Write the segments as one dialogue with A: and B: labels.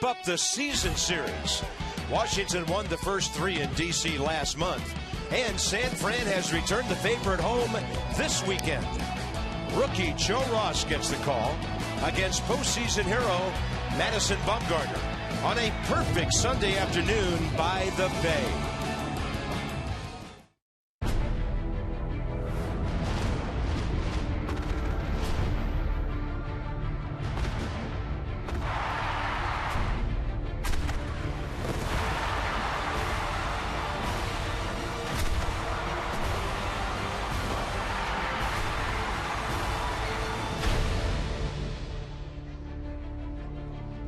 A: Up the season series. Washington won the first 3 in D.C. last month, and San Fran has returned the favor at home this weekend. Rookie Joe Ross gets the call against postseason hero Madison Bumgarner on a perfect Sunday afternoon by the Bay.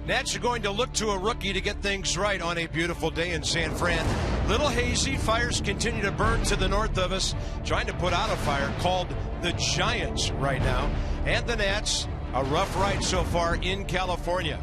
A: Nats are going to look to a rookie to get things right on a beautiful day in San Fran. Little hazy, fires continue to burn to the north of us, trying to put out a fire called the Giants right now. And the Nats, a rough ride so far in California.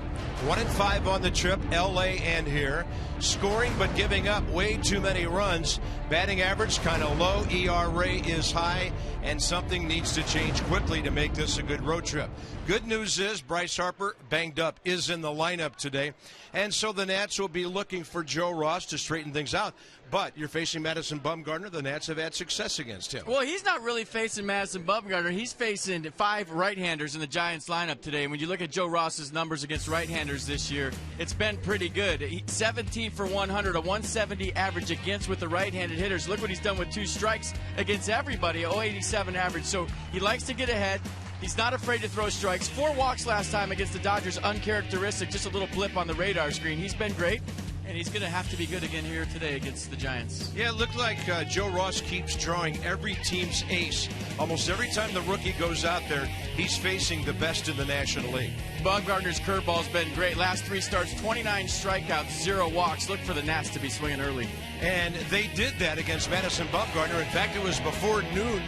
A: 1-5 on the trip, LA and here. Scoring but giving up way too many runs. Batting average kind of low, ERA is high, and something needs to change quickly to make this a good road trip. Good news is Bryce Harper, banged up, is in the lineup today, and so the Nats will be looking for Joe Ross to straighten things out. But you're facing Madison Bumgarner. The Nats have had success against him.
B: Well, he's not really facing Madison Bumgarner. He's facing 5 right-handers in the Giants lineup today. And when you look at Joe Ross's numbers against right-handers this year, it's been pretty good. 17 for 100, a 170 average against with the right-handed hitters. Look what he's done with 2 strikes against everybody, a 087 average. So he likes to get ahead. He's not afraid to throw strikes. 4 walks last time against the Dodgers, uncharacteristic, just a little blip on the radar screen. He's been great. And he's going to have to be good again here today against the Giants.
A: Yeah, it looked like Joe Ross keeps drawing every team's ace. Almost every time the rookie goes out there, he's facing the best in the National League.
B: Bumgarner's curveball's been great. Last 3 starts, 29 strikeouts, 0 walks. Look for the Nats to be swinging early.
A: And they did that against Madison Bumgarner. In fact, it was before noon.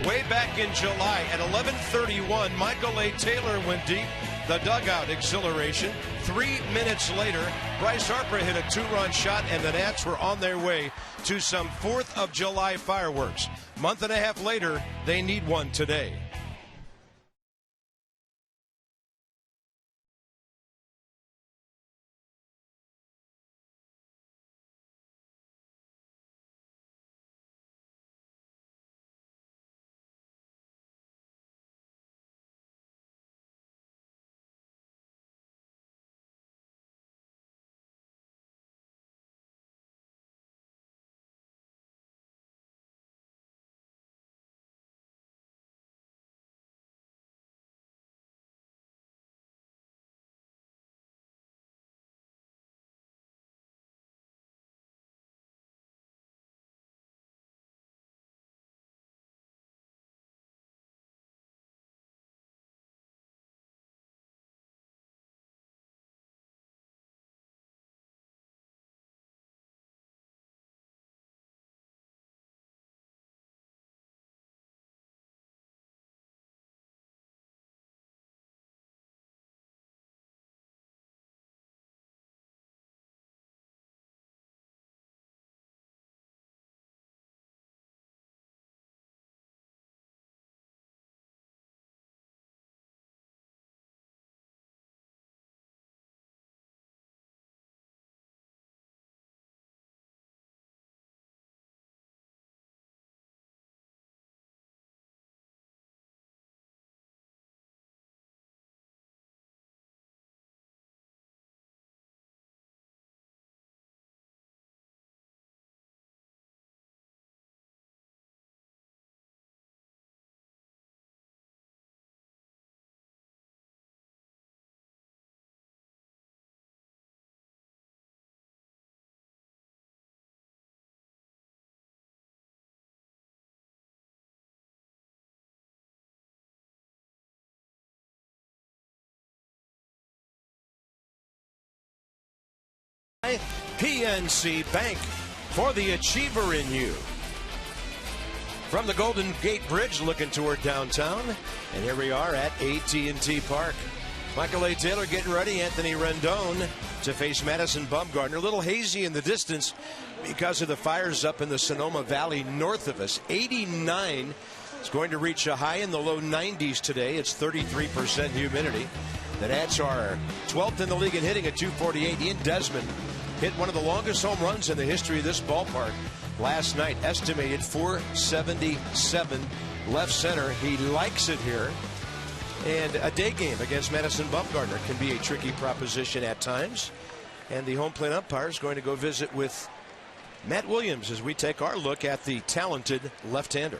A: Way back in July at 11:31, Michael A. Taylor went deep. The dugout exhilaration. 3 minutes later, Bryce Harper hit a 2-run shot, and the Nats were on their way to some 4th of July fireworks. Month and a half later, they need one today. PNC Bank, for the achiever in you. From the Golden Gate Bridge looking toward downtown, and here we are at AT Park. Michael A. Taylor getting ready, Anthony Rendon to face Madison Bumgarner. A little hazy in the distance because of the fires up in the Sonoma Valley north of us. 89 is going to reach a high in the low 90s today. It's 33% humidity. The Nats are 12th in the league in hitting at .248. Ian Desmond hit one of the longest home runs in the history of this ballpark last night, estimated 477 left center. He likes it here. And a day game against Madison Bumgarner can be a tricky proposition at times. And the home plate umpire is going to go visit with Matt Williams as we take our look at the talented left-hander.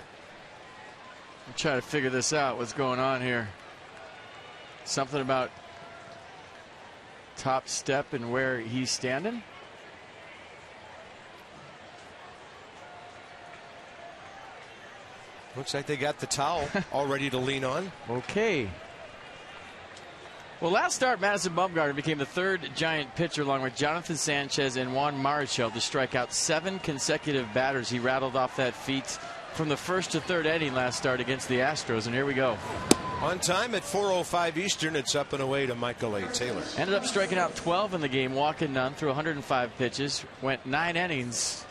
B: I'm trying to figure this out. What's going on here? Something about top step and where he's standing?
A: Looks like they got the towel all ready to lean on.
B: Okay. Well, last start, Madison Bumgarner became the third Giant pitcher, along with Jonathan Sanchez and Juan Marichal, to strike out 7 consecutive batters. He rattled off that feat from the first to third inning last start against the Astros, and here we go.
A: On time at 4:05 Eastern, it's up and away to Michael A. Taylor.
B: Ended up striking out 12 in the game, walking none, through 105 pitches, went 9 innings.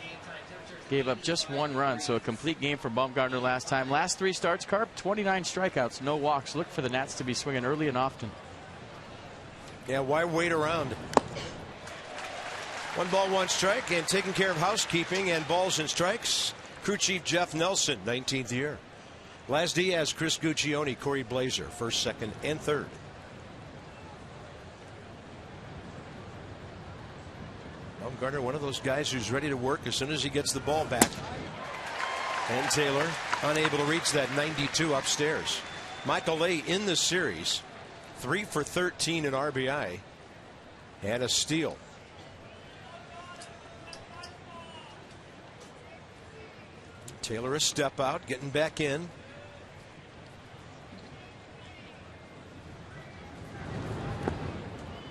B: Gave up just 1 run, so a complete game for Bumgarner last time. Last 3 starts, Carp, 29 strikeouts, no walks. Look for the Nats to be swinging early and often.
A: Yeah, why wait around? 1 ball, 1 strike, and taking care of housekeeping and balls and strikes. Crew Chief Jeff Nelson, 19th year. Laz Diaz, Chris Guccione, Corey Blazer, 1st, 2nd, and 3rd. Bumgarner, one of those guys who's ready to work as soon as he gets the ball back. And Taylor unable to reach that 92 upstairs. Michael A. in the series, 3 for 13 in RBI and a steal. Taylor a step out, getting back in.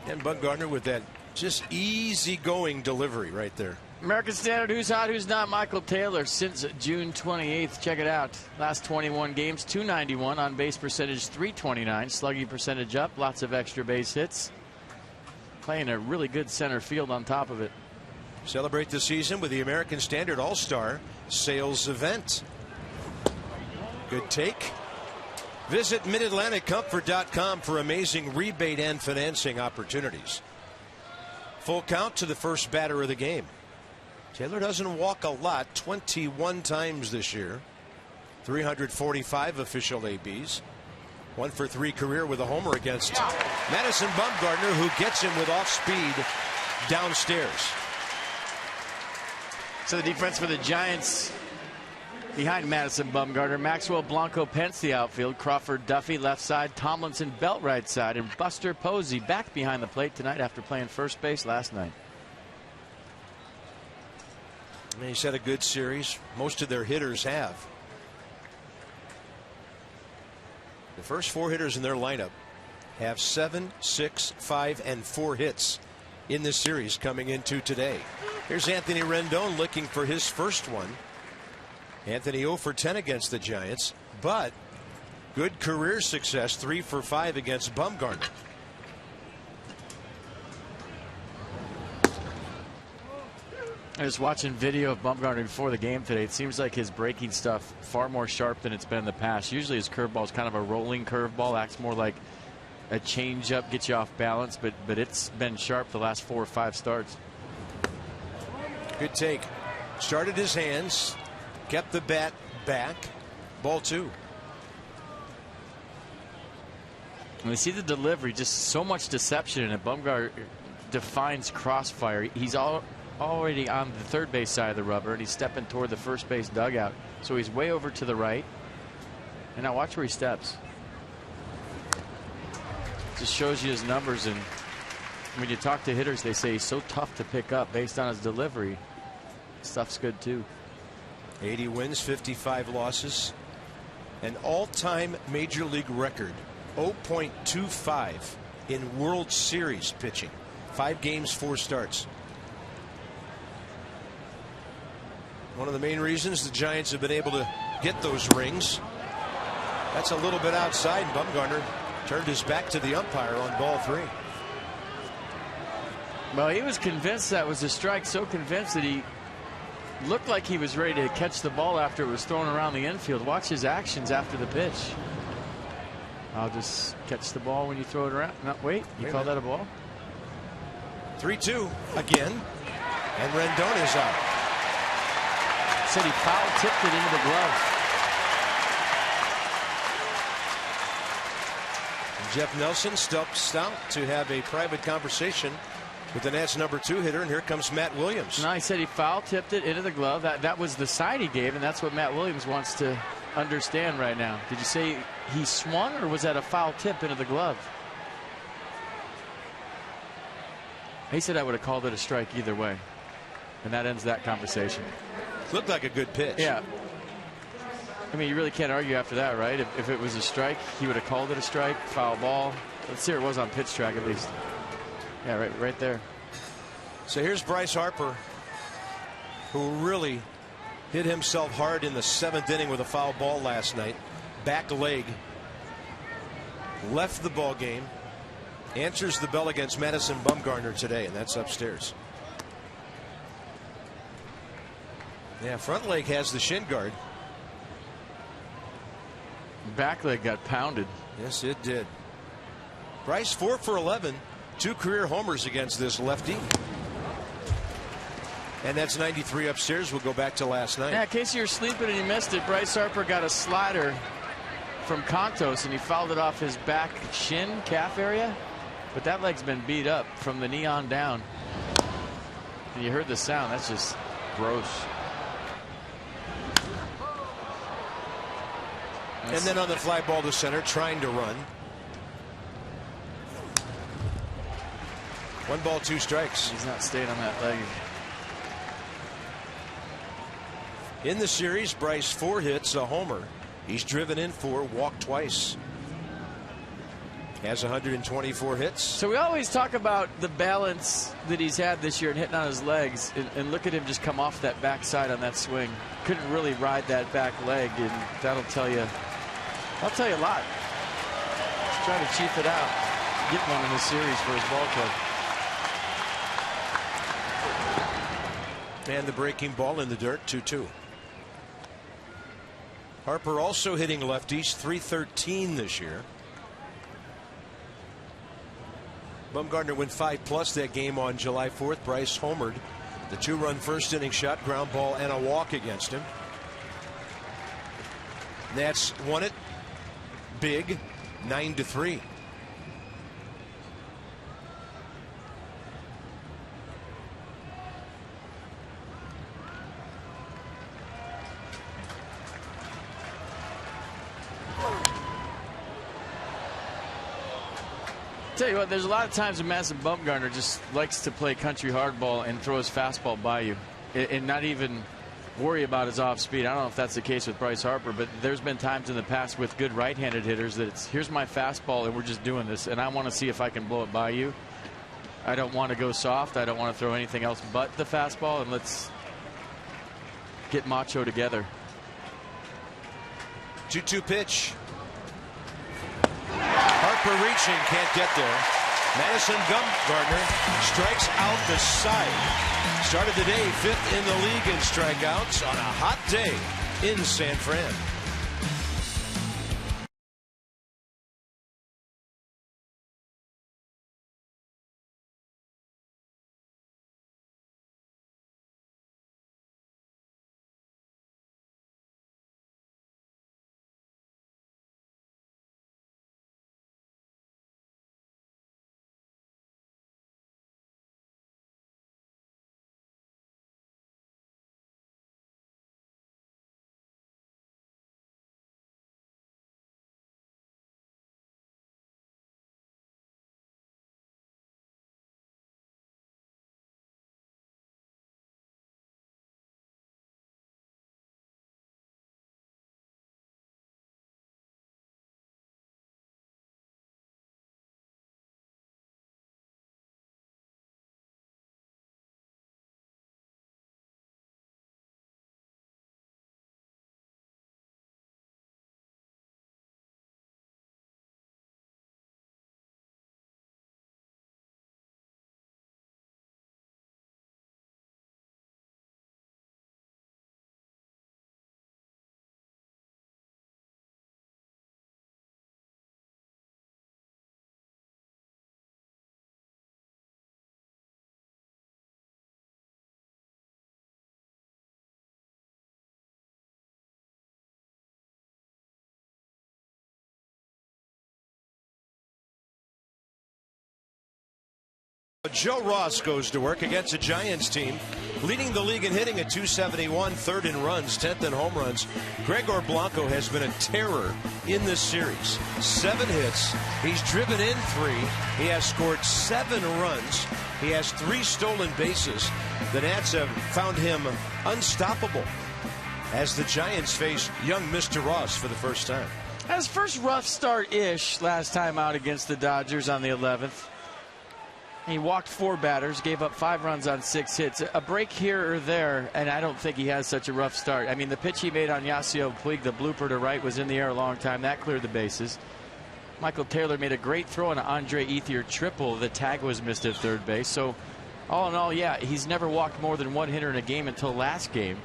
A: And Bumgarner with that just easy-going delivery right there.
B: American Standard, who's hot, who's not? Michael Taylor since June 28th. Check it out. Last 21 games, .291, on base percentage .329, slugging percentage up, lots of extra base hits. Playing a really good center field on top of it.
A: Celebrate the season with the American Standard All-Star Sales Event. Good take. Visit MidAtlanticComfort.com for amazing rebate and financing opportunities. Full count to the first batter of the game. Taylor doesn't walk a lot, 21 times this year. 345 official ABs. 1 for 3 career with a homer against Madison Bumgarner, who gets him with off speed downstairs.
B: So the defense for the Giants behind Madison Bumgarner: Maxwell, Blanco, Pence the outfield, Crawford, Duffy left side, Tomlinson, Belt right side, and Buster Posey back behind the plate tonight after playing first base last night.
A: He's had a good series. Most of their hitters have. The first 4 hitters in their lineup have 7, 6, 5, and 4 hits in this series coming into today. Here's Anthony Rendon looking for his first one. Anthony 0 for 10 against the Giants, but good career success, 3 for 5 against Bumgarner.
B: I was watching video of Bumgarner before the game today. It seems like his breaking stuff far more sharp than it's been in the past. Usually his curveball is kind of a rolling curveball, acts more like a changeup, gets you off balance, but it's been sharp the last 4 or 5 starts.
A: Good take. Started his hands, kept the bat back. Ball 2.
B: And we see the delivery, just so much deception in it. Bumgarner defines crossfire. He's already on the third base side of the rubber, and he's stepping toward the first base dugout. So he's way over to the right. And now watch where he steps. Just shows you his numbers, and when you talk to hitters, they say he's so tough to pick up based on his delivery. Stuff's good too.
A: 80 wins, 55 losses. An all-time major league record, 0.25 in World Series pitching. 5 games, 4 starts. One of the main reasons the Giants have been able to get those rings. That's a little bit outside. Bumgarner turned his back to the umpire on ball 3.
B: Well, he was convinced that was a strike, so convinced that he looked like he was ready to catch the ball after it was thrown around the infield. Watch his actions after the pitch. I'll just catch the ball when you throw it around. No, wait, you call that a ball?
A: 3-2 again, and Rendon is out.
B: Said he foul tipped it into the glove.
A: Jeff Nelson steps out to have a private conversation with the Nats #2 hitter, and here comes Matt Williams.
B: No, he said he foul tipped it into the glove. That was the sign he gave, and that's what Matt Williams wants to understand right now. Did you say he swung, or was that a foul tip into the glove? He said I would have called it a strike either way, and that ends that conversation.
A: Looked like a good pitch.
B: Yeah. I mean, you really can't argue after that, right? If it was a strike, he would have called it a strike, foul ball. Let's see, it was on pitch track at least. Yeah, right there.
A: So here's Bryce Harper, who really hit himself hard in the 7th inning with a foul ball last night. Back leg. Left the ball game. Answers the bell against Madison Bumgarner today, and that's upstairs. Yeah, front leg has the shin guard.
B: Back leg got pounded.
A: Yes, it did. Bryce 4 for 11. 2 career homers against this lefty. And that's 93 upstairs. We'll go back to last night.
B: Yeah, in case you were sleeping and you missed it, Bryce Harper got a slider from Contos, and he fouled it off his back shin, calf area. But that leg's been beat up from the knee on down. And you heard the sound. That's just gross.
A: And then on the fly ball to center, trying to run. 1 ball, 2 strikes.
B: He's not staying on that leg.
A: In the series, Bryce 4 hits, a homer. He's driven in 4, walked twice. Has 124 hits.
B: So we always talk about the balance that he's had this year and hitting on his legs, and look at him just come off that backside on that swing. Couldn't really ride that back leg, and that'll tell you a lot. He's trying to chief it out, get one in the series for his ball club.
A: And the breaking ball in the dirt, 2-2. Harper also hitting lefties, .313 this year. Bumgarner went 5+ that game on July 4th. Bryce homered. The 2-run first inning shot, ground ball, and a walk against him. Nats won it big, 9-3.
B: Tell you what, there's a lot of times when Madison Bumgarner just likes to play country hardball and throw his fastball by you and not even worry about his off speed. I don't know if that's the case with Bryce Harper, but there's been times in the past with good right-handed hitters that it's here's my fastball and we're just doing this, and I want to see if I can blow it by you. I don't want to go soft. I don't want to throw anything else but the fastball, and let's get macho together.
A: 2-2 pitch. Harper reaching, can't get there. Madison Bumgarner strikes out the side. Started the day 5th in the league in strikeouts on a hot day in San Fran. Joe Ross goes to work against a Giants team leading the league in hitting at 271, third in runs, 10th in home runs. Gregor Blanco has been a terror in this series. 7 hits. He's driven in 3. He has scored 7 runs. He has 3 stolen bases. The Nats have found him unstoppable as the Giants face young Mr. Ross for the first time.
B: His first rough start-ish last time out against the Dodgers on the 11th. He walked 4 batters, gave up 5 runs on 6 hits. A break here or there, and I don't think he has such a rough start. I mean, the pitch he made on Yasiel Puig, the blooper to right, was in the air a long time. That cleared the bases. Michael Taylor made a great throw on an Andre Ethier triple. The tag was missed at third base. So, all in all, yeah, he's never walked more than 1 hitter in a game until last game.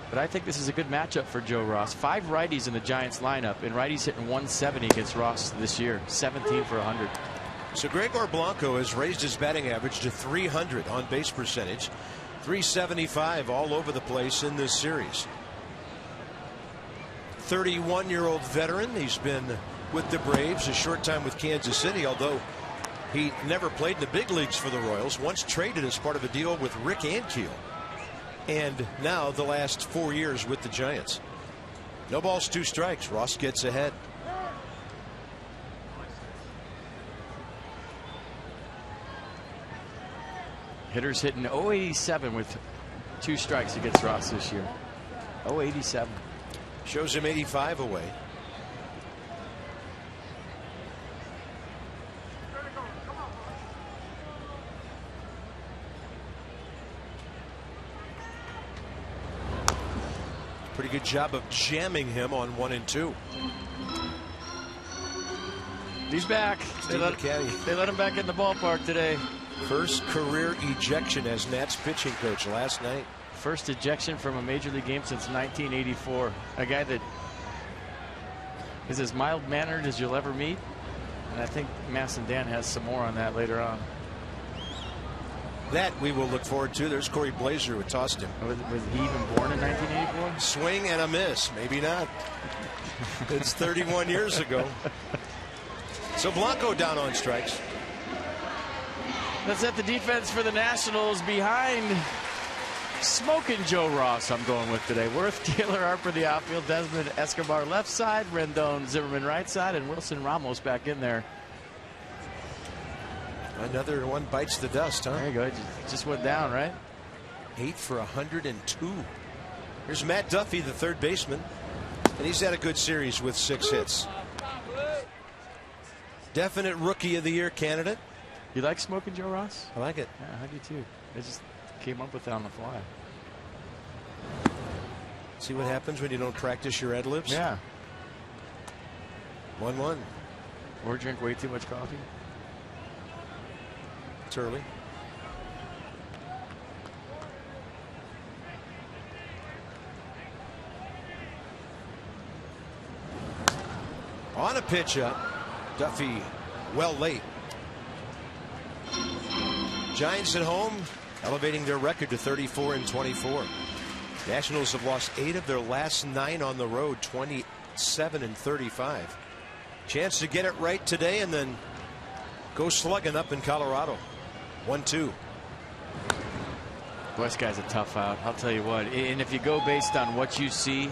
B: But I think this is a good matchup for Joe Ross. 5 righties in the Giants lineup, and righties hitting 170 against Ross this year. 17 for 100.
A: So Gregor Blanco has raised his batting average to 300 on base percentage, 375 all over the place in this series. 31-year-old veteran. He's been with the Braves, a short time with Kansas City, although he never played in the big leagues for the Royals. Once traded as part of a deal with Rick Ankiel, and now the last 4 years with the Giants. No balls, 2 strikes. Ross gets ahead.
B: Hitters hitting 087 with 2 strikes against Ross this year. 087.
A: Shows him 85 away. Pretty good job of jamming him on 1 and 2.
B: He's back. They let him back in the ballpark today.
A: First career ejection as Nats pitching coach last night.
B: First ejection from a major league game since 1984. A guy that is as mild-mannered as you'll ever meet. And I think Mass and Dan has some more on that later on.
A: That we will look forward to. There's Corey Blazer who tossed him.
B: Was he even born in 1984?
A: Swing and a miss. Maybe not. It's 31 years ago. So Blanco down on strikes.
B: Let's set the defense for the Nationals behind smoking Joe Ross. I'm going with today. Worth, Taylor, Harper the outfield, Desmond Escobar left side, Rendon Zimmerman right side, and Wilson Ramos back in there.
A: Another one bites the dust, huh?
B: There you go. Just went down, right?
A: 8 for 102. Here's Matt Duffy, the third baseman, and he's had a good series with 6 hits. Definite Rookie of the Year candidate.
B: You like smoking Joe Ross?
A: I like it.
B: Yeah, I do too. I just came up with it on the fly.
A: See what happens when you don't practice your ad libs?
B: Yeah.
A: 1-1.
B: Or drink way too much coffee.
A: It's early. On a pitch up. Duffy well late. Giants at home elevating their record to 34 and 24. Nationals have lost 8 of their last 9 on the road, 27 and 35. Chance to get it right today and then go slugging up in Colorado. 1-2.
B: Boy, this guy's a tough out. I'll tell you what. And if you go based on what you see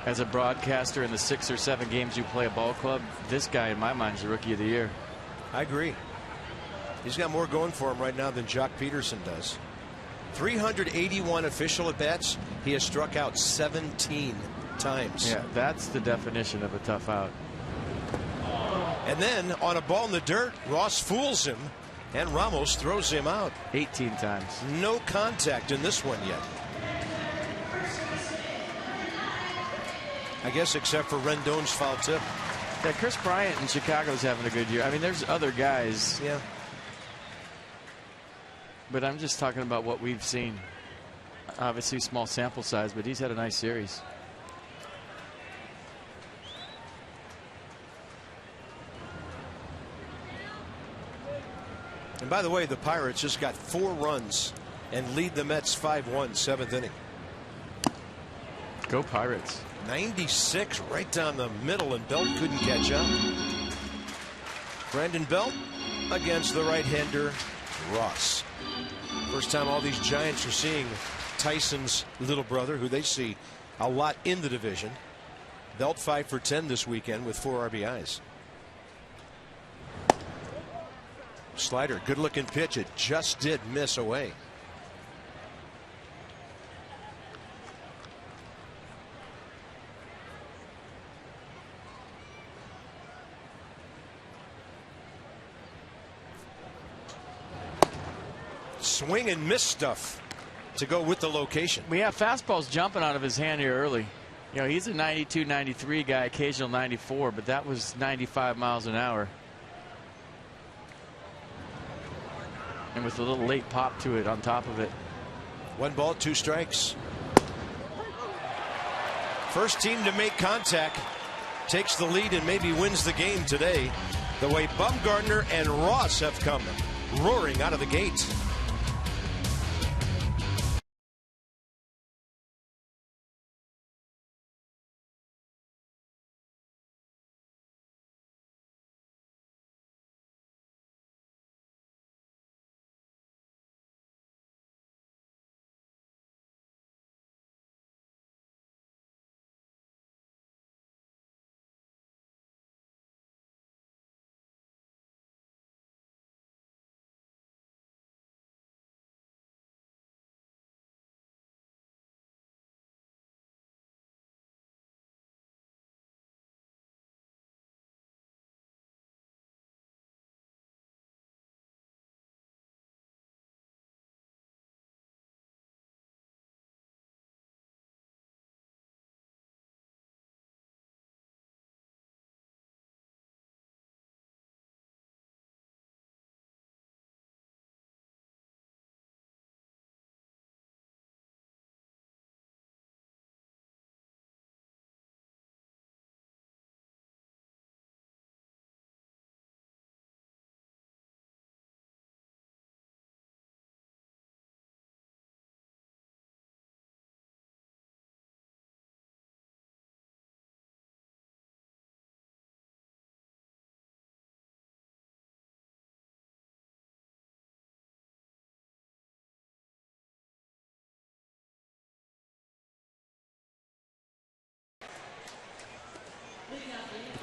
B: as a broadcaster in the 6 or 7 games you play a ball club, this guy in my mind is the Rookie of the Year.
A: I agree. He's got more going for him right now than Jock Peterson does. 381 official at bats. He has struck out 17 times.
B: Yeah, that's the definition of a tough out.
A: And then on a ball in the dirt, Ross fools him and Ramos throws him out.
B: 18 times.
A: No contact in this one yet. I guess except for Rendon's foul tip.
B: Yeah, Chris Bryant in Chicago's having a good year. I mean, there's other guys.
A: Yeah.
B: But I'm just talking about what we've seen. Obviously small sample size, but he's had a nice series.
A: And by the way, the Pirates just got 4 runs and lead the Mets 5-1, 7th inning.
B: Go Pirates.
A: 96 right down the middle, and Belt couldn't catch up. Brandon Belt against the right-hander Ross. First time all these Giants are seeing Tyson's little brother, who they see a lot in the division. Belt 5 for 10 this weekend with 4 RBIs. Slider, good looking pitch. It just did miss away. Swing and miss stuff to go with the location.
B: We have fastballs jumping out of his hand here early. You know, he's a 92, 93 guy, occasional 94, but that was 95 miles an hour. And with a little late pop to it on top of it.
A: 1 ball, 2 strikes. First team to make contact takes the lead and maybe wins the game today, the way Bumgarner and Ross have come roaring out of the gate.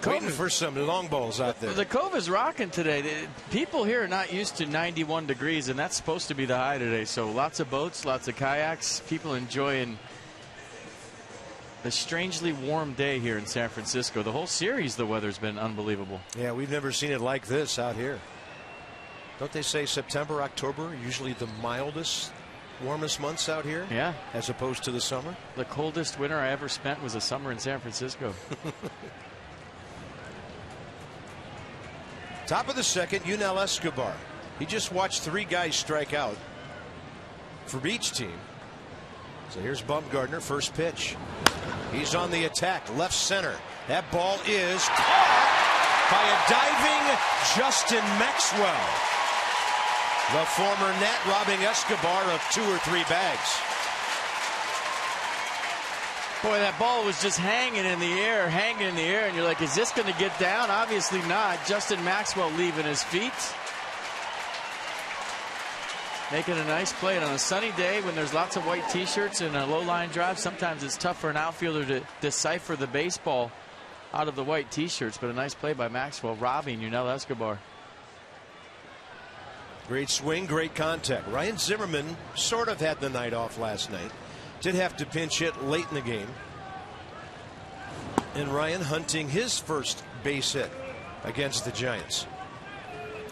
A: Waiting for some long balls out there.
B: The Cove is rocking today. People here are not used to 91 degrees, and that's supposed to be the high today. So lots of boats, lots of kayaks. People enjoying the strangely warm day here in San Francisco. The whole series, the weather's been unbelievable.
A: Yeah, we've never seen it like this out here. Don't they say September, October, usually the mildest, warmest months out here?
B: Yeah.
A: As opposed to the summer?
B: The coldest winter I ever spent was a summer in San Francisco.
A: Top of the second, Yunel Escobar. He just watched 3 guys strike out for each team. So here's Bumgarner, first pitch. He's on the attack, left center. That ball is caught by a diving Justin Maxwell. The former Nat robbing Escobar of 2 or 3 bags.
B: Boy, that ball was just hanging in the air, and you're like, is this going to get down? Obviously not. Justin Maxwell leaving his feet. Making a nice play. And on a sunny day when there's lots of white T-shirts and a low-line drive, sometimes it's tough for an outfielder to decipher the baseball out of the white T-shirts. But a nice play by Maxwell, robbing Yunel Escobar.
A: Great swing, great contact. Ryan Zimmerman sort of had the night off last night. Did have to pinch hit late in the game. And Ryan hunting his first base hit against the Giants.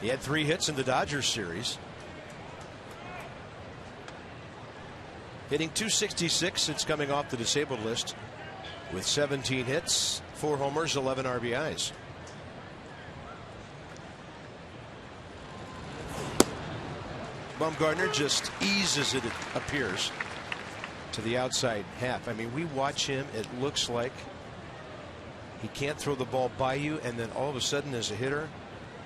A: He had 3 hits in the Dodgers series. Hitting .266. It's coming off the disabled list with 17 hits, 4 homers, 11 RBIs. Bumgarner just eases it appears, to the outside half. I mean, we watch him. It looks like he can't throw the ball by you, and then all of a sudden, as a hitter,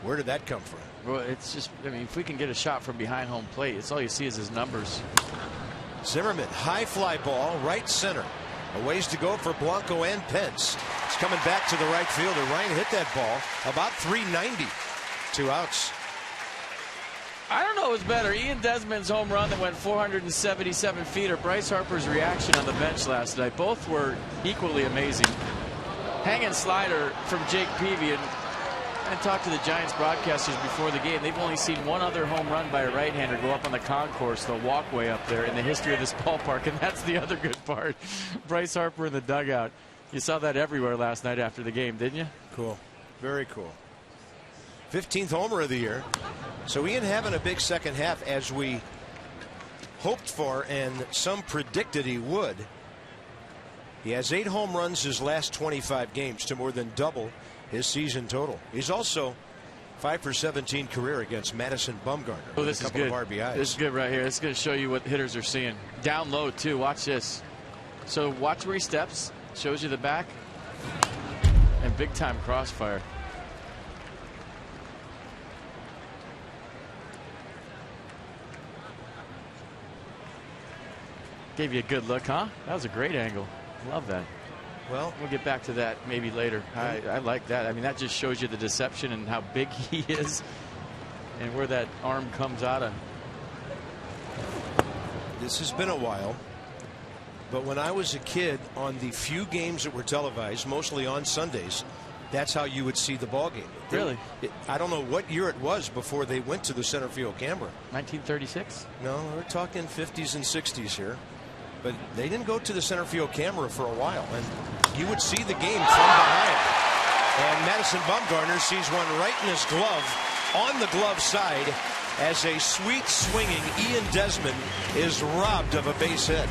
A: where did that come from?
B: Well, it's just, I mean, if we can get a shot from behind home plate, it's all you see is his numbers.
A: Zimmerman, high fly ball, right center. A ways to go for Blanco and Pence. It's coming back to the right fielder. Ryan hit that ball about 390. 2 outs.
B: I don't know who's better, Ian Desmond's home run that went 477 feet or Bryce Harper's reaction on the bench last night. Both were equally amazing. Hanging slider from Jake Peavy, and I talked to the Giants broadcasters before the game. They've only seen one other home run by a right-hander go up on the concourse, the walkway up there in the history of this ballpark, and that's the other good part. Bryce Harper in the dugout. You saw that everywhere last night after the game, didn't you?
A: Cool. Very cool. 15th homer of the year. So Ian having a big second half as we hoped for and some predicted he would. He has 8 home runs his last 25 games to more than double his season total. He's also 5 for 17 career against Madison Bumgarner.
B: Oh, this is good.
A: Of RBIs.
B: This is good right here. This is going to show you what hitters are seeing. Down low too. Watch this. So watch where he steps. Shows you the back. And big time crossfire. Gave you a good look, huh? That was a great angle. Love that.
A: Well,
B: we'll get back to that maybe later. I like that. I mean, that just shows you the deception and how big he is and where that arm comes out of.
A: This has been a while, but when I was a kid, on the few games that were televised, mostly on Sundays, that's how you would see the ball game.
B: Really?
A: I don't know what year it was before they went to the center field camera.
B: 1936?
A: No, we're talking 50s and 60s here. But they didn't go to the center field camera for a while, and you would see the game from behind. And Madison Bumgarner sees one right in his glove, on the glove side, as a sweet swinging Ian Desmond is robbed of a base hit.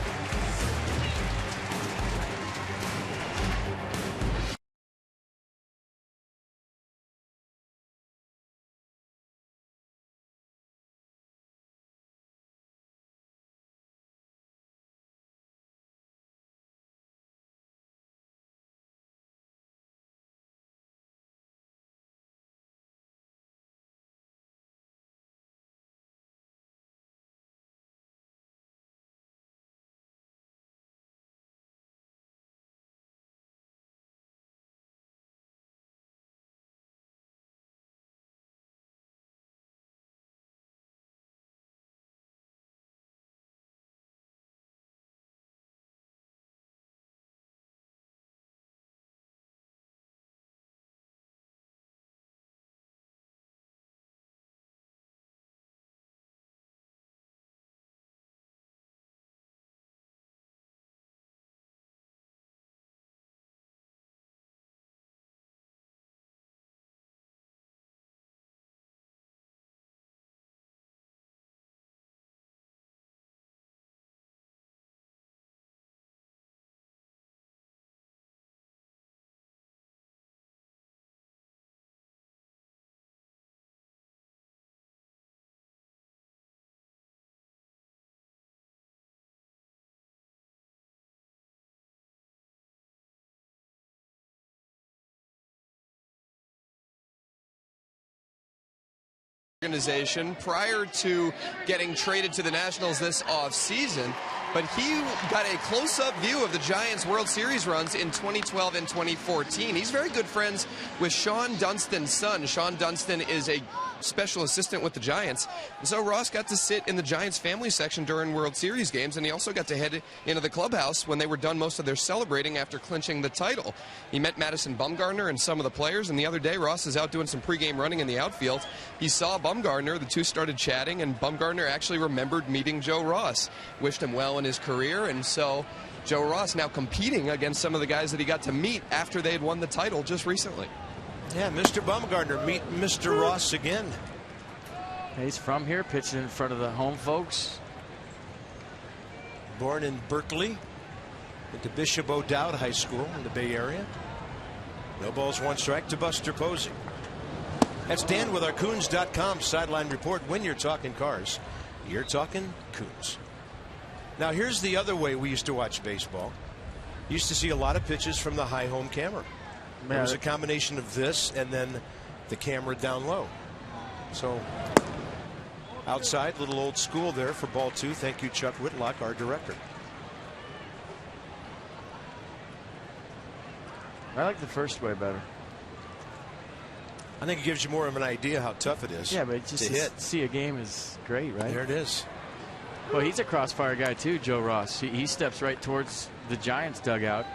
C: Organization prior to getting traded to the Nationals this offseason, but he got a close-up view of the Giants' World Series runs in 2012 and 2014. He's very good friends with Sean Dunstan's son. Sean Dunstan is a special assistant with the Giants, and so Ross got to sit in the Giants family section during World Series games, and he also got to head into the clubhouse when they were done most of their celebrating after clinching the title. He met Madison Bumgarner and some of the players, and the other day Ross is out doing some pregame running in the outfield. He saw Bumgarner, the two started chatting, and Bumgarner actually remembered meeting Joe Ross, wished him well in his career, and so Joe Ross now competing against some of the guys that he got to meet after they had won the title just recently.
A: Yeah, Mr. Bumgarner meet Mr. Ross again.
B: He's from here, pitching in front of the home folks.
A: Born in Berkeley, went to Bishop O'Dowd High School in the Bay Area. No balls, one strike to Buster Posey. That's Dan with our Coons.com sideline report. When you're talking cars, you're talking Coons. Now here's the other way we used to watch baseball. Used to see a lot of pitches from the high home camera. It was a combination of this and then the camera down low. So outside, little old school there for ball 2. Thank you, Chuck Whitlock, our director.
B: I like the first way better.
A: I think it gives you more of an idea how tough it is.
B: Yeah, but just
A: to hit.
B: See a game is great, right?
A: There it is.
B: Well, he's a crossfire guy too, Joe Ross. He steps right towards the Giants dugout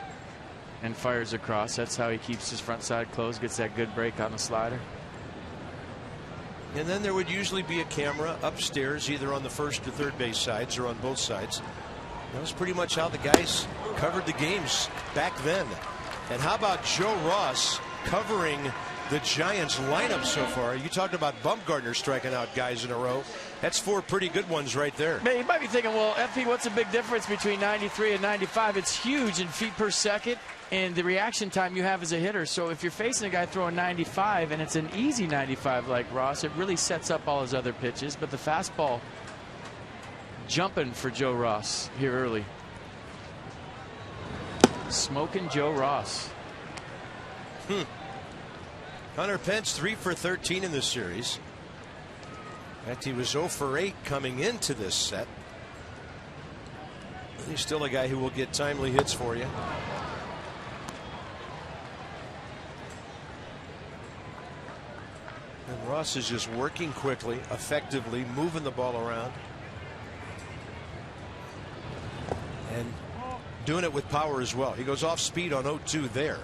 B: and fires across. That's how he keeps his front side closed, gets that good break on the slider.
A: And then there would usually be a camera upstairs, either on the first or third base sides or on both sides. That was pretty much how the guys covered the games back then. And how about Joe Ross covering the Giants lineup so far? You talked about Bumgarner striking out guys in a row. That's 4 pretty good ones right there.
B: Man, you might be thinking, well, FP, what's the big difference between 93 and 95? It's huge in feet per second and the reaction time you have as a hitter. So if you're facing a guy throwing 95 and it's an easy 95 like Ross, it really sets up all his other pitches. But the fastball jumping for Joe Ross here early. Smoking Joe Ross.
A: Hunter Pence 3 for 13 in this series. He was 0 for 8 coming into this set. He's still a guy who will get timely hits for you. And Ross is just working quickly, effectively, moving the ball around. And doing it with power as well. He goes off speed on 0-2 there.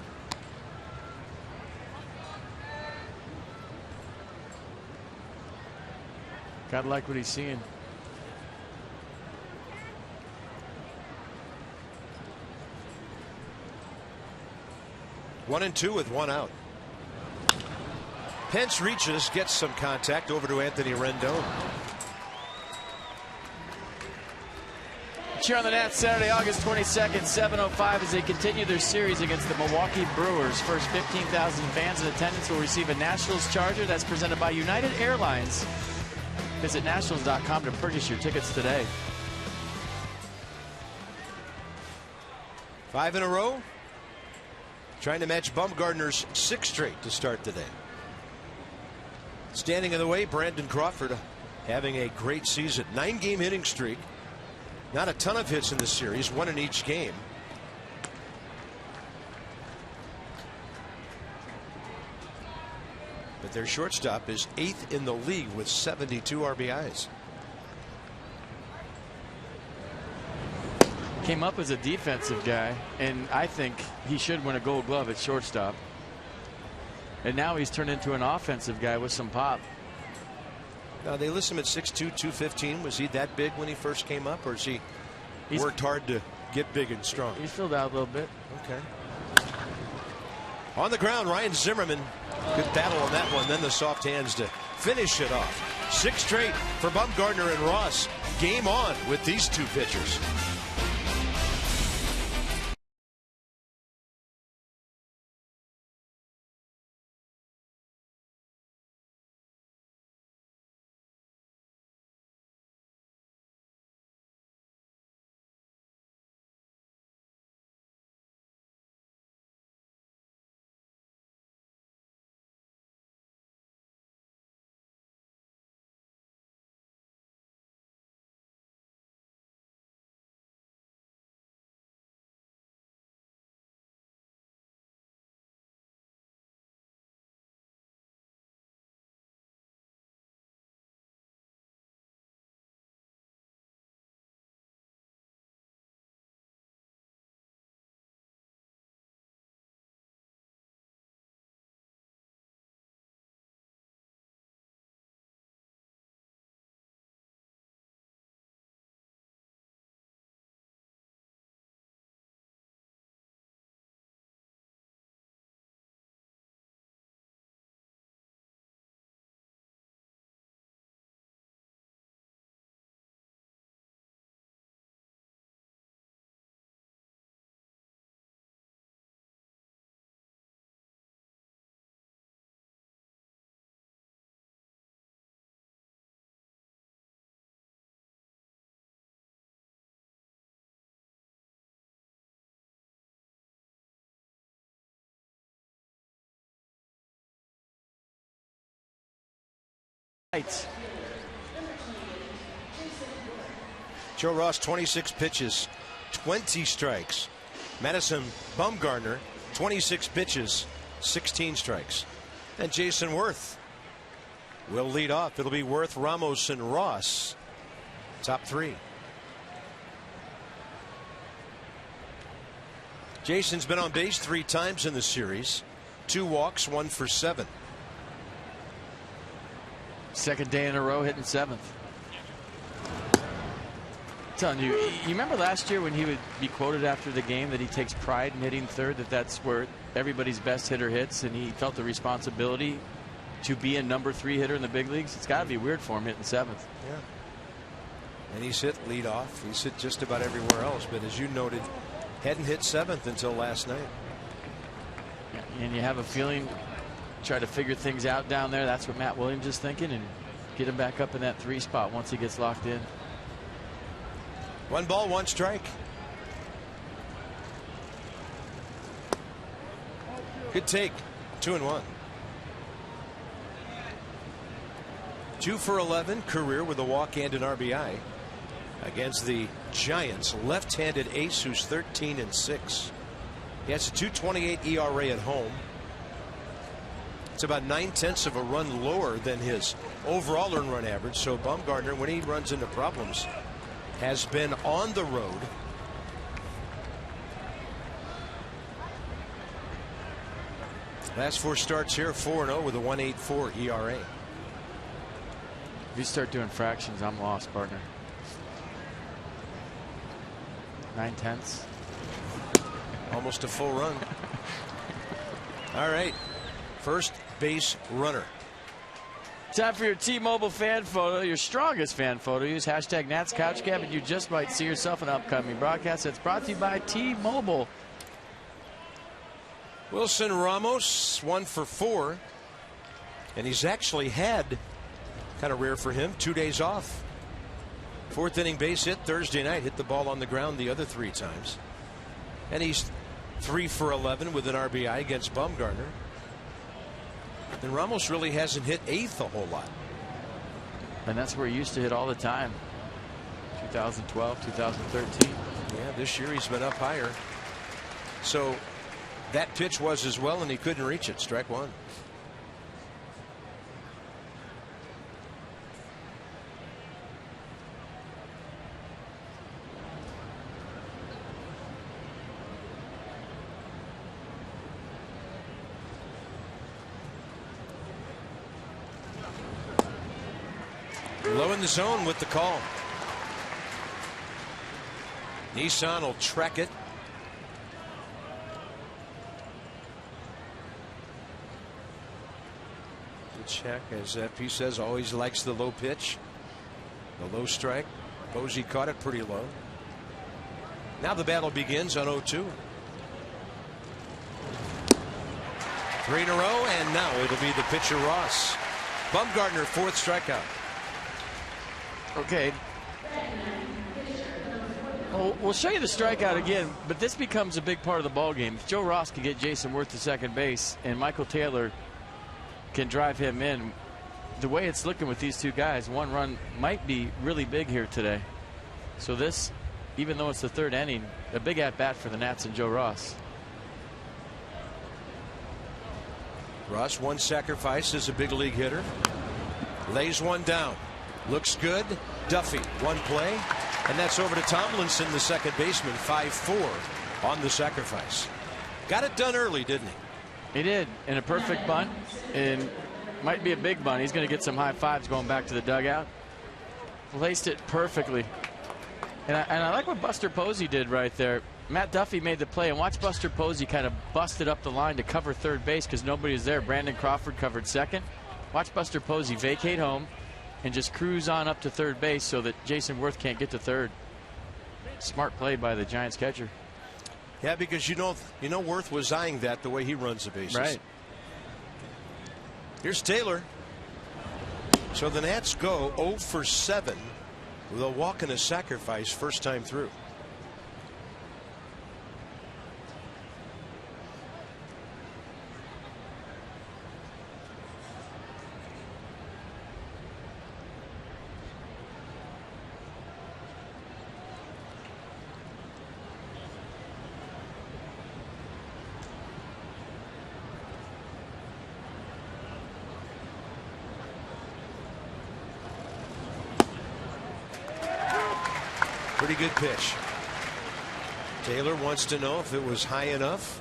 B: Gotta like what he's seeing.
A: One and 2 with 1 out. Pence reaches, gets some contact over to Anthony Rendon.
B: Cheer on the Nats Saturday, August 22nd, 7:05 as they continue their series against the Milwaukee Brewers. First 15,000 fans in attendance will receive a Nationals Charger that's presented by United Airlines. Visit Nationals.com to purchase your tickets today.
A: 5 in a row. Trying to match Bumgarner's 6th straight to start the day. Standing in the way, Brandon Crawford having a great season. 9-game hitting streak. Not a ton of hits in this series, 1 in each game. But their shortstop is 8th in the league with 72 RBIs.
B: Came up as a defensive guy, and I think he should win a Gold Glove at shortstop. And now he's turned into an offensive guy with some pop.
A: Now they list him at 6'2", 215. Was he that big when he first came up, or has he worked hard to get big and strong?
B: He's filled out a little bit.
A: Okay. On the ground, Ryan Zimmerman. Good battle on that one. Then the soft hands to finish it off. 6 straight for Bumgarner and Ross. Game on with these two pitchers. Joe Ross, 26 pitches, 20 strikes. Madison Bumgarner, 26 pitches, 16 strikes. And Jason Worth will lead off. It'll be Worth, Ramos, and Ross. Top three. Jason's been on base 3 times in the series. 2 walks, 1 for 7.
B: Second day in a row hitting 7th. I'm telling you, you remember last year when he would be quoted after the game that he takes pride in hitting 3rd, that's where everybody's best hitter hits, and he felt the responsibility to be a number 3 hitter in the big leagues. It's got to be weird for him hitting 7th.
A: Yeah. And he's hit leadoff. He's hit just about everywhere else, but as you noted, hadn't hit 7th until last night.
B: And you have a feeling, try to figure things out down there. That's what Matt Williams is thinking, and get him back up in that 3 spot once he gets locked in.
A: 1 ball, 1 strike. Good take. 2-1. 2 for 11 career with a walk and an RBI against the Giants. Left-handed ace who's 13-6. He has a 2.28 ERA at home. It's about 9/10 of a run lower than his overall earned run average. So Bumgarner, when he runs into problems, has been on the road. Last 4 starts here, 4-0 with a 1.84 ERA.
B: If you start doing fractions, I'm lost, partner. 9/10.
A: Almost a full run. All right. First base runner.
B: Time for your T-Mobile fan photo, your strongest fan photo. Use hashtag NatsCouchCab and you just might see yourself in an upcoming broadcast. That's brought to you by T-Mobile.
A: Wilson Ramos 1 for 4. And he's actually had, kind of rare for him, 2 days off. 4th inning base hit Thursday night. Hit the ball on the ground the other 3 times. And he's 3 for 11 with an RBI against Bumgarner. And Ramos really hasn't hit 8th a whole lot.
B: And that's where he used to hit all the time. 2012, 2013.
A: Yeah, this year he's been up higher. So that pitch was as well, and he couldn't reach it. Strike 1. Low in the zone with the call. Nissan will track it. The check, as FP says, always likes the low pitch. The low strike. Posey caught it pretty low. Now the battle begins on 0-2. 3 in a row, and now it'll be the pitcher Ross. Bumgarner, 4th strikeout.
B: Okay. Well, we'll show you the strikeout again, but this becomes a big part of the ball game. If Joe Ross can get Jason Worth to second base and Michael Taylor can drive him in, the way it's looking with these 2 guys, 1 run might be really big here today. So this, even though it's the 3rd inning, a big at-bat for the Nats and Joe Ross.
A: Ross, 1 sacrifice as a big league hitter. Lays 1 down. Looks good. Duffy, 1 play. And that's over to Tomlinson, the second baseman, 5-4 on the sacrifice. Got it done early, didn't he?
B: He did, in a perfect bunt, and might be a big bunt. He's going to get some high fives going back to the dugout. Placed it perfectly. And I like what Buster Posey did right there. Matt Duffy made the play, and watch Buster Posey kind of busted up the line to cover 3rd base because nobody was there. Brandon Crawford covered 2nd. Watch Buster Posey vacate home and just cruise on up to 3rd base so that Jason Worth can't get to 3rd. Smart play by the Giants catcher.
A: Yeah, because you know Worth was eyeing that the way he runs the bases.
B: Right.
A: Here's Taylor. So the Nats go 0 for 7 with a walk and a sacrifice first time through. Pretty good pitch. Taylor wants to know if it was high enough.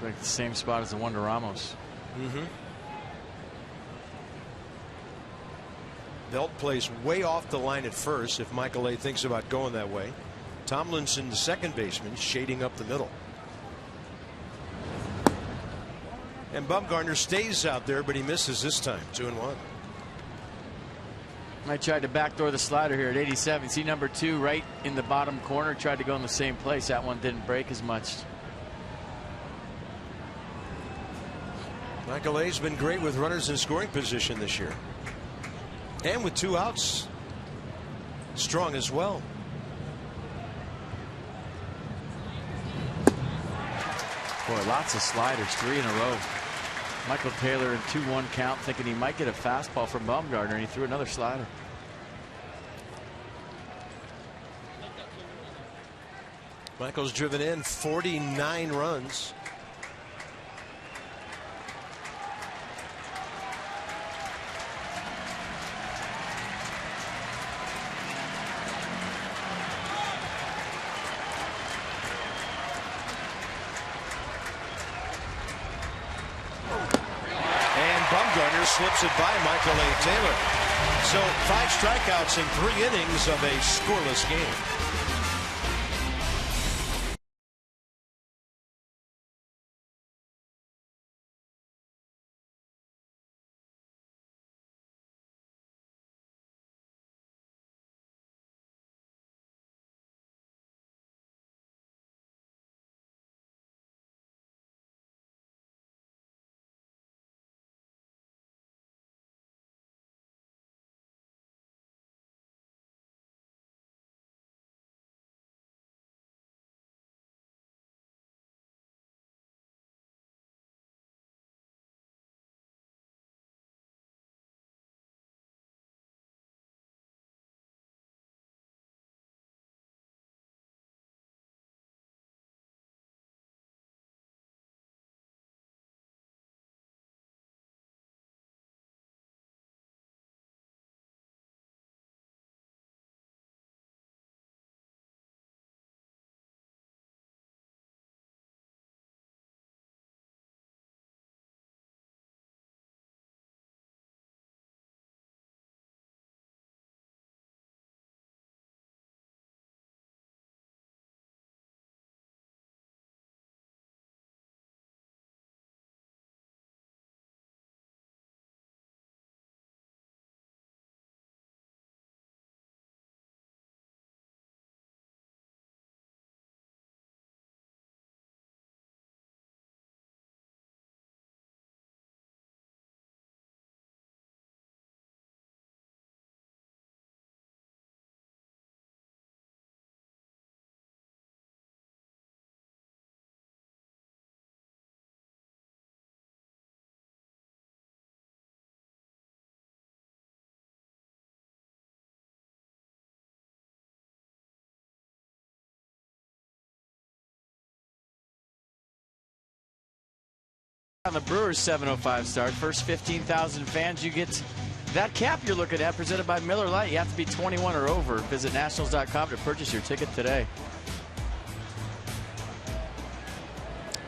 B: Like the same spot as the one to Ramos.
A: Belt plays way off the line at first if Michael A. thinks about going that way. Tomlinson, the second baseman, shading up the middle. And Bumgarner stays out there, but he misses this time. 2-1.
B: I tried to backdoor the slider here at 87. See number 2 right in the bottom corner. Tried to go in the same place. That one didn't break as much.
A: Michael A's been great with runners in scoring position this year. And with 2 outs, strong as well.
B: Boy, lots of sliders, 3 in a row. Michael Taylor in 2-1 count, thinking he might get a fastball from Bumgarner, and he threw another slider.
A: Michael's driven in 49 runs. Slips it by Michael A. Taylor. So 5 strikeouts in 3 innings of a scoreless game.
B: On the Brewers 7:05 start, first 15,000 fans, you get that cap you're looking at, presented by Miller Lite. You have to be 21 or over. Visit nationals.com to purchase your ticket today.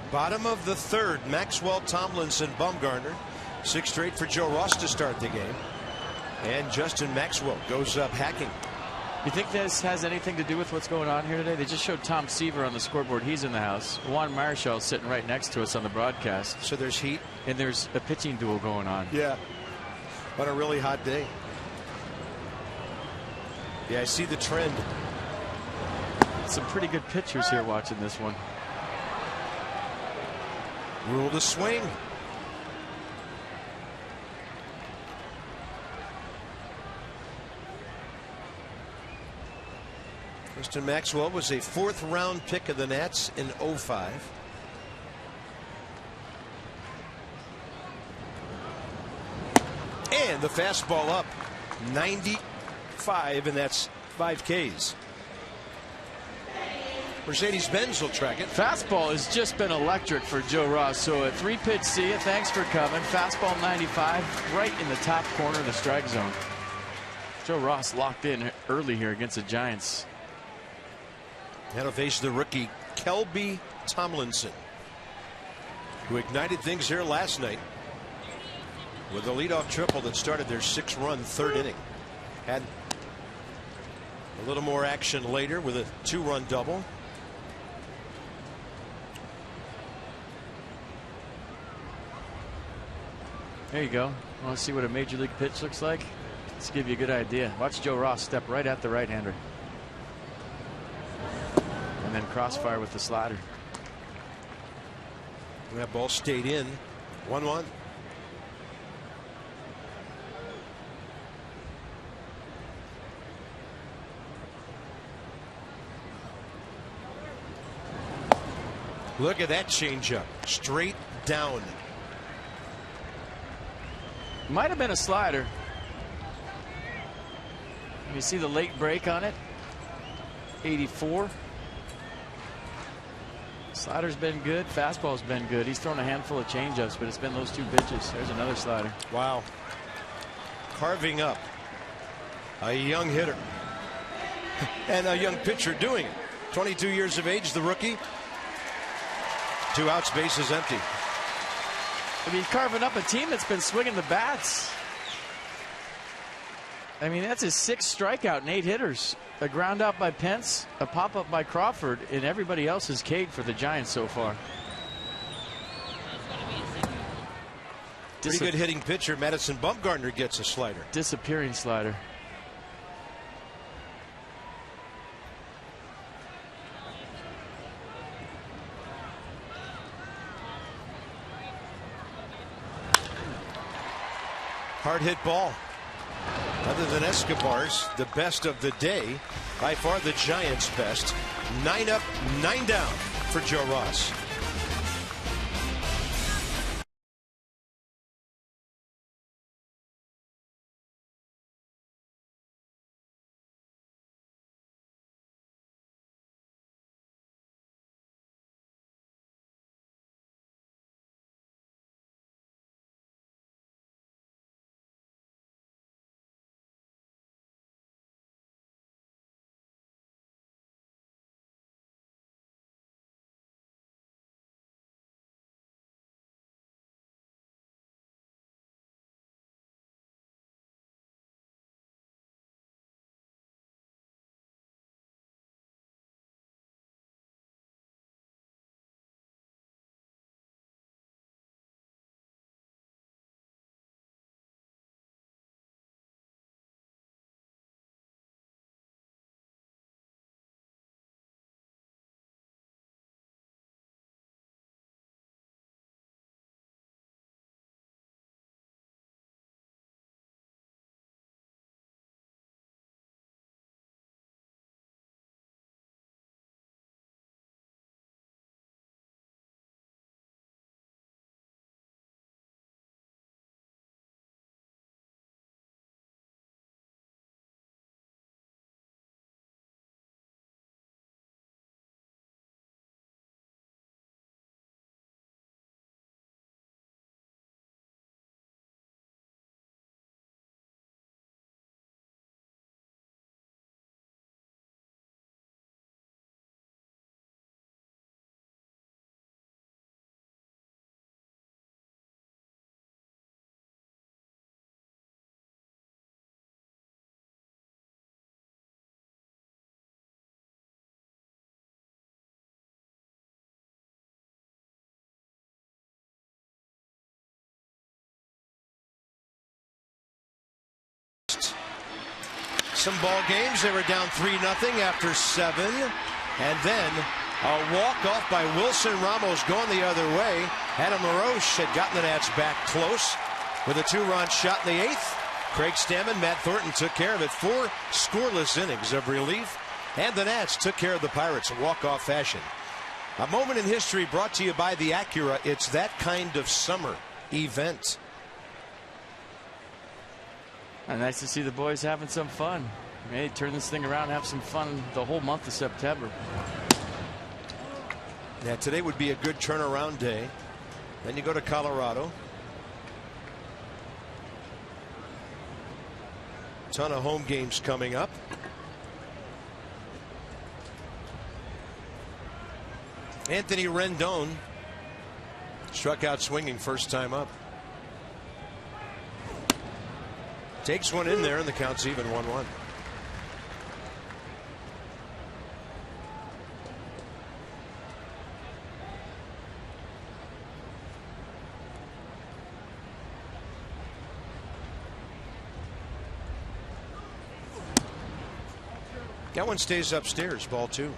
A: Bottom of the 3rd, Maxwell, Tomlinson, Bumgarner. 6 straight for Joe Ross to start the game. And Justin Maxwell goes up hacking.
B: You think this has anything to do with what's going on here today? They just showed Tom Seaver on the scoreboard. He's in the house. Juan Marichal sitting right next to us on the broadcast.
A: So there's heat.
B: And there's a pitching duel going on.
A: Yeah. On a really hot day. Yeah, I see the trend.
B: Some pretty good pitchers here watching this one.
A: Rule to swing. Justin Maxwell was a 4th round pick of the Nats in 2005. And the fastball up 95, and that's 5 Ks. Mercedes-Benz will track it.
B: Fastball has just been electric for Joe Ross. So a 3-pitch see ya. Thanks for coming. Fastball 95, right in the top corner of the strike zone. Joe Ross locked in early here against the Giants.
A: Now to face the rookie Kelby Tomlinson, who ignited things here last night with a leadoff triple that started their 6-run third inning. Had a little more action later with a 2-run double.
B: There you go. Want to see what a major league pitch looks like? Let's give you a good idea. Watch Joe Ross step right at the right-hander. And then crossfire with the slider.
A: That ball stayed in. 1-1. Look at that changeup. Straight down.
B: Might have been a slider. You see the late break on it. 84. Slider's been good. Fastball's been good. He's thrown a handful of changeups, but it's been those 2 pitches. There's another slider.
A: Wow. Carving up a young hitter and a young pitcher doing it. 22 years of age, the rookie. 2 outs, bases empty.
B: I mean, carving up a team that's been swinging the bats. I mean, that's his 6th strikeout and 8 hitters. A ground out by Pence, a pop up by Crawford, and everybody else is K'd for the Giants so far.
A: Pretty good hitting pitcher. Madison Bumgarner gets a slider.
B: Disappearing slider.
A: Hard hit ball. Other than Escobar's, the best of the day. By far the Giants' best. 9 up, 9 down for Joe Ross. Some ball games, they were down 3-0 after 7. And then a walk-off by Wilson Ramos going the other way. Adam LaRoche had gotten the Nats back close with a 2-run shot in the 8th. Craig Stammen, Matt Thornton took care of it. 4 scoreless innings of relief. And the Nats took care of the Pirates in walk-off fashion. A moment in history brought to you by the Acura. It's that kind of summer event.
B: And nice to see the boys having some fun. Hey, turn this thing around and have some fun the whole month of September.
A: Yeah, today would be a good turnaround day. Then you go to Colorado. Ton of home games coming up. Anthony Rendon struck out swinging first time up. Takes one in there and the count's even 1-1. That one stays upstairs, ball 2.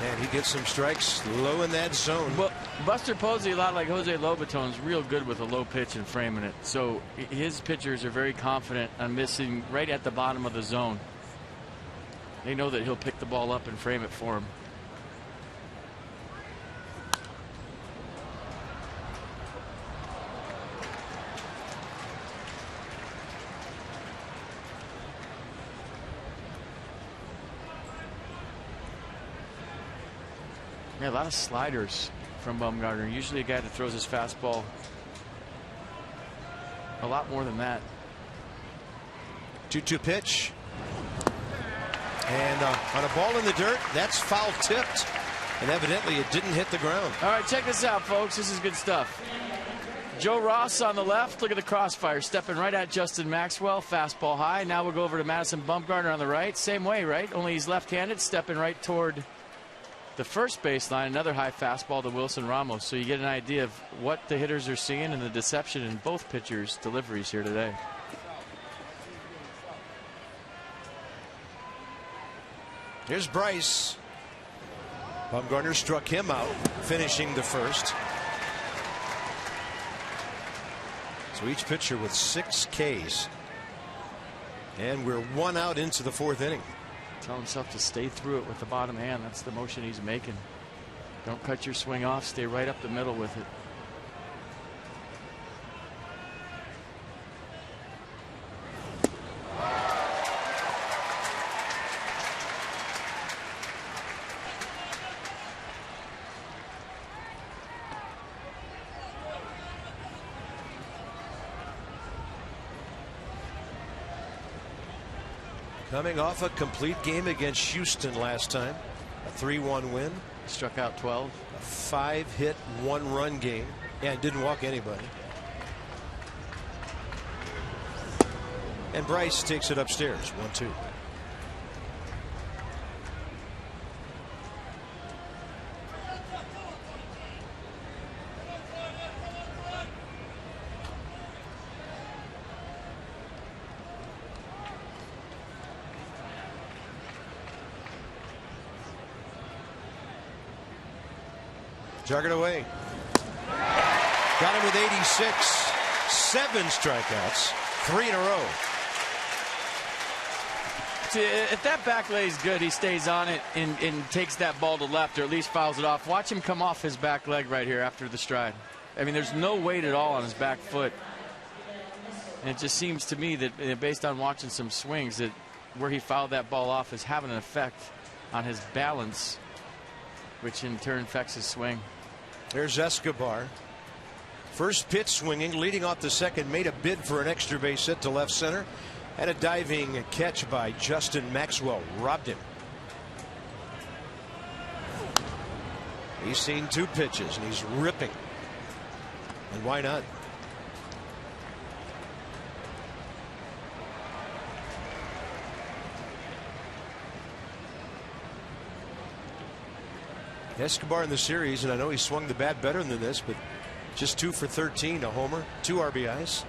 A: And he gets some strikes low in that zone.
B: Well, Buster Posey, a lot like Jose Lobaton, is real good with a low pitch and framing it. So his pitchers are very confident on missing right at the bottom of the zone. They know that he'll pick the ball up and frame it for him. Yeah, a lot of sliders from Bumgarner. Usually a guy that throws his fastball a lot more than that.
A: 2-2 pitch. And on a ball in the dirt, that's foul tipped. And evidently it didn't hit the ground.
B: All right, check this out, folks. This is good stuff. Joe Ross on the left. Look at the crossfire. Stepping right at Justin Maxwell. Fastball high. Now we'll go over to Madison Bumgarner on the right. Same way, right? Only he's left-handed. Stepping right toward the first baseline. Another high fastball to Wilson Ramos. So you get an idea of what the hitters are seeing and the deception in both pitchers' deliveries here today.
A: Here's Bryce. Bumgarner struck him out, finishing the first. So each pitcher with 6 Ks. And we're 1 out into the 4th inning.
B: Tell himself to stay through it with the bottom hand. That's the motion he's making. Don't cut your swing off. Stay right up the middle with it.
A: Coming off a complete game against Houston last time. A 3-1 win.
B: Struck out 12.
A: A 5-hit, 1-run game. And didn't walk anybody. And Bryce takes it upstairs. 1-2. Jog it away. Got him with 86. 7 strikeouts. 3 in a row.
B: See, if that back lay is good, he stays on it and takes that ball to left, or at least fouls it off. Watch him come off his back leg right here after the stride. I mean, there's no weight at all on his back foot. And it just seems to me that, based on watching some swings, that where he fouled that ball off is having an effect on his balance, which in turn affects his swing.
A: There's Escobar. First pitch swinging, leading off the second, made a bid for an extra base hit to left center. Had a diving catch by Justin Maxwell. Robbed him. He's seen 2 pitches and he's ripping. And why not? Escobar in the series, and I know he swung the bat better than this, but just 2 for 13, a homer, 2 RBIs.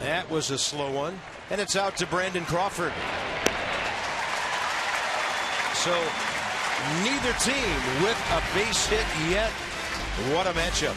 A: That was a slow one, and it's out to Brandon Crawford. So neither team with a base hit yet. What a matchup.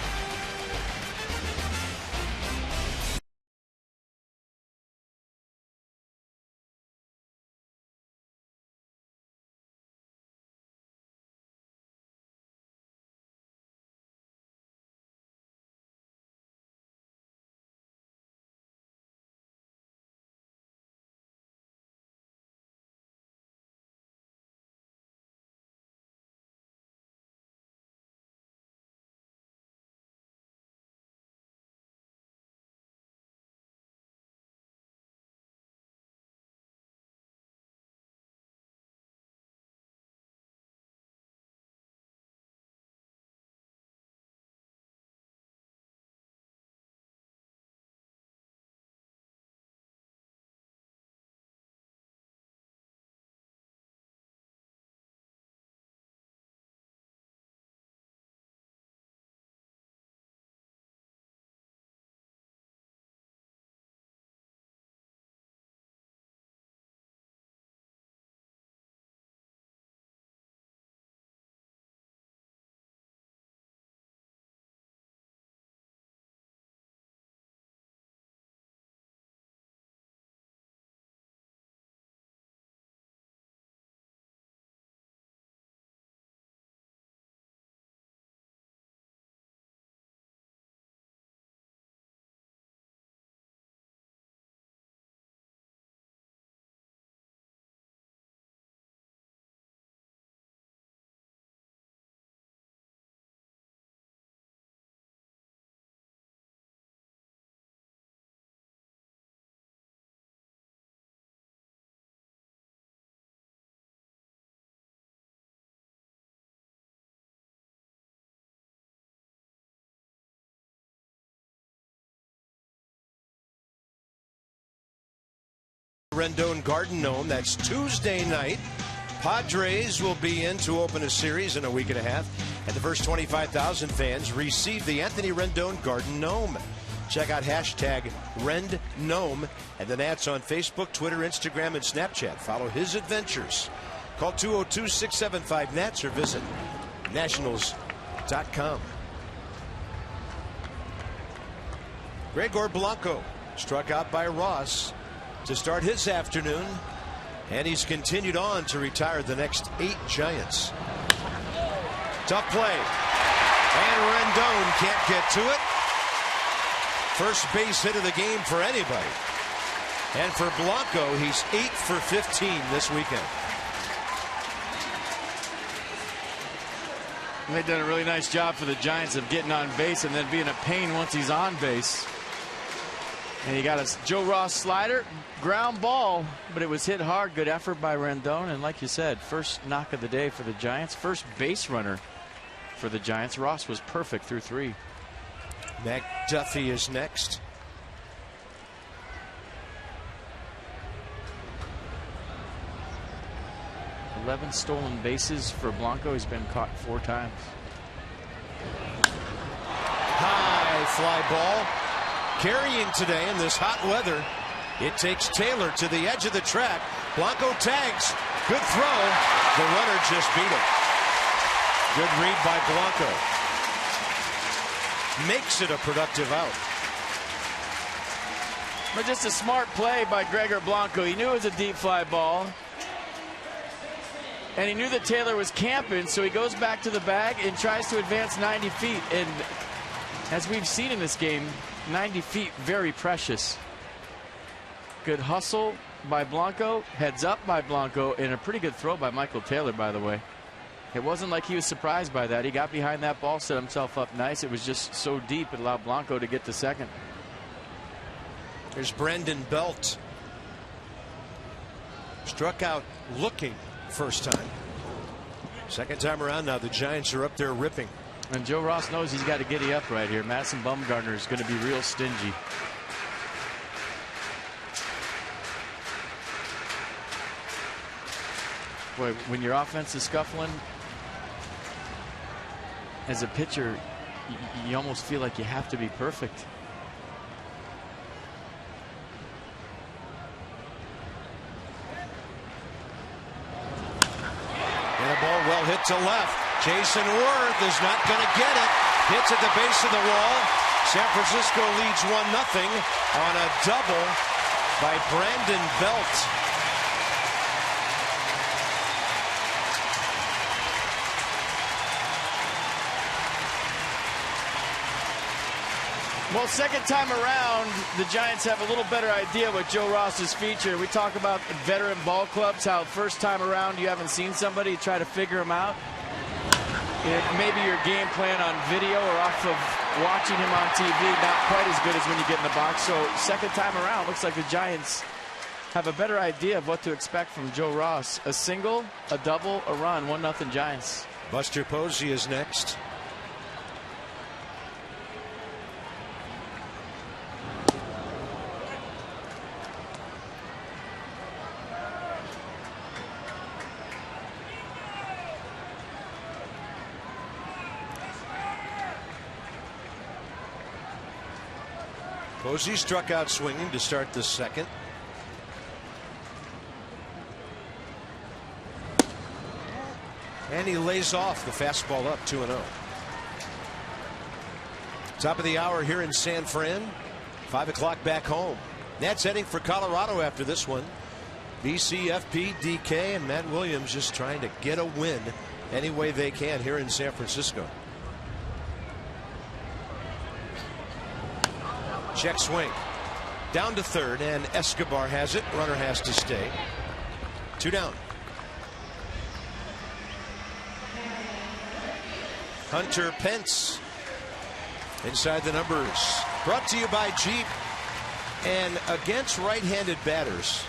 A: Rendon Garden Gnome. That's Tuesday night. Padres will be in to open a series in a week and a half. And the first 25,000 fans receive the Anthony Rendon Garden Gnome. Check out hashtag RendGnome and the Nats on Facebook, Twitter, Instagram, and Snapchat. Follow his adventures. Call 202-675-NATS or visit nationals.com. Gregor Blanco struck out by Ross to start his afternoon, and he's continued on to retire the next 8 Giants. Tough play, and Rendon can't get to it. First base hit of the game for anybody. And for Blanco, he's 8 for 15 this weekend.
B: And they've done a really nice job for the Giants of getting on base and then being a pain once he's on base. And he got a Joe Ross slider, ground ball, but it was hit hard. Good effort by Rendon. And like you said, first knock of the day for the Giants. First base runner for the Giants. Ross was perfect through 3.
A: McDuffie is next.
B: $11 stolen bases for Blanco. He's been caught 4 times.
A: High fly ball. Carrying today in this hot weather. It takes Taylor to the edge of the track. Blanco tags. Good throw. The runner just beat him. Good read by Blanco. Makes it a productive out.
B: But just a smart play by Gregor Blanco. He knew it was a deep fly ball. And he knew that Taylor was camping, so he goes back to the bag and tries to advance 90 feet. And as we've seen in this game, 90 feet, very precious. Good hustle by Blanco, heads up by Blanco, and a pretty good throw by Michael Taylor, by the way. It wasn't like he was surprised by that. He got behind that ball, set himself up nice. It was just so deep it allowed Blanco to get to second.
A: There's Brandon Belt. Struck out looking first time. Second time around now the Giants are up there ripping.
B: And Joe Ross knows he's got to giddy up right here. Madison Bumgarner is going to be real stingy. Boy, when your offense is scuffling, as a pitcher, you almost feel like you have to be perfect.
A: And a ball well hit to left. Jason Worth is not going to get it. Hits at the base of the wall. San Francisco leads 1-0 on a double by Brandon Belt.
B: Well, second time around, the Giants have a little better idea what Joe Ross is featured. We talk about veteran ball clubs, how first time around you haven't seen somebody, try to figure them out. Maybe your game plan on video or off of watching him on TV, not quite as good as when you get in the box. So second time around, looks like the Giants have a better idea of what to expect from Joe Ross. A single, a double, a run, 1-0 Giants.
A: Buster Posey is next. Posey struck out swinging to start the second. And he lays off the fastball up 2-0. Top of the hour here in San Fran. 5 o'clock back home. Nats heading for Colorado after this one. BC, FP, DK, and Matt Williams just trying to get a win any way they can here in San Francisco. Check swing. Down to third, and Escobar has it. Runner has to stay. 2 down. Hunter Pence inside the numbers. Brought to you by Jeep. And against right-handed batters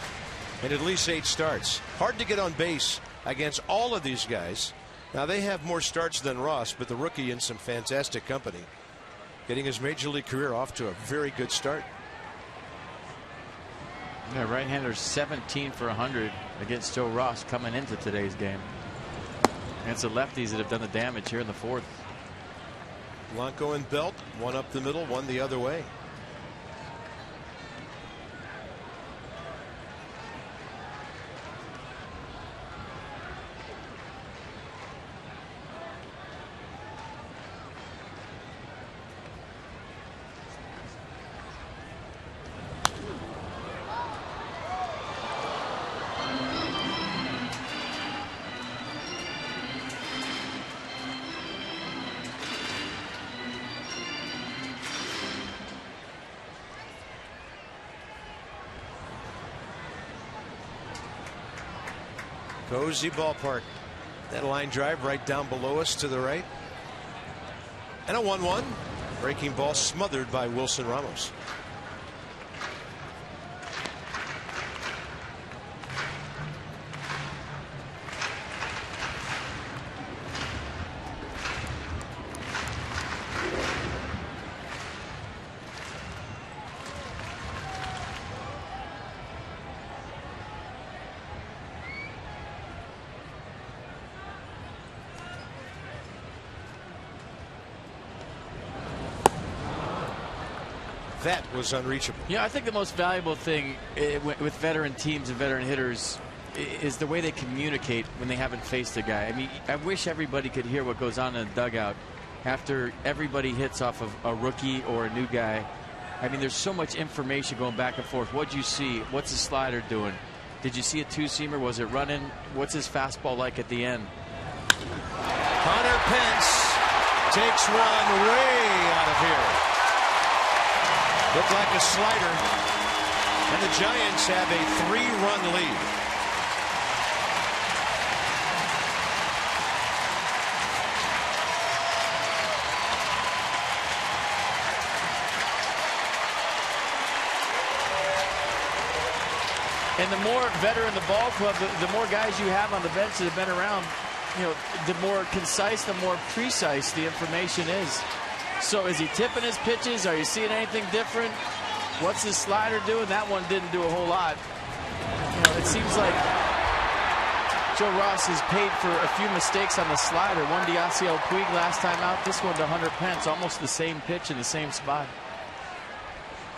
A: in at least 8 starts. Hard to get on base against all of these guys. Now they have more starts than Ross, but the rookie in some fantastic company. Getting his major league career off to a very good start.
B: Yeah, right-hander 17 for 100 against Joe Ross coming into today's game. And it's the lefties that have done the damage here in the fourth.
A: Blanco and Belt, one up the middle, one the other way. Cozy ballpark. That line drive right down below us to the right. And a 1-1. Breaking ball smothered by Wilson Ramos. That was unreachable.
B: Yeah, I think the most valuable thing with veteran teams and veteran hitters is the way they communicate when they haven't faced a guy. I mean, I wish everybody could hear what goes on in the dugout after everybody hits off of a rookie or a new guy. I mean, there's so much information going back and forth. What'd you see? What's his slider doing? Did you see a two-seamer? Was it running? What's his fastball like at the end?
A: Hunter Pence takes one way out of here. Looked like a slider, and the Giants have a 3-run lead.
B: And the more veteran the ball club, the more guys you have on the bench that have been around, you know, the more concise, the more precise the information is. So is he tipping his pitches? Are you seeing anything different? What's his slider doing? That one didn't do a whole lot. You know, it seems like Joe Ross has paid for a few mistakes on the slider. One to Yasiel Puig last time out. This one to Hunter Pence. Almost the same pitch in the same spot.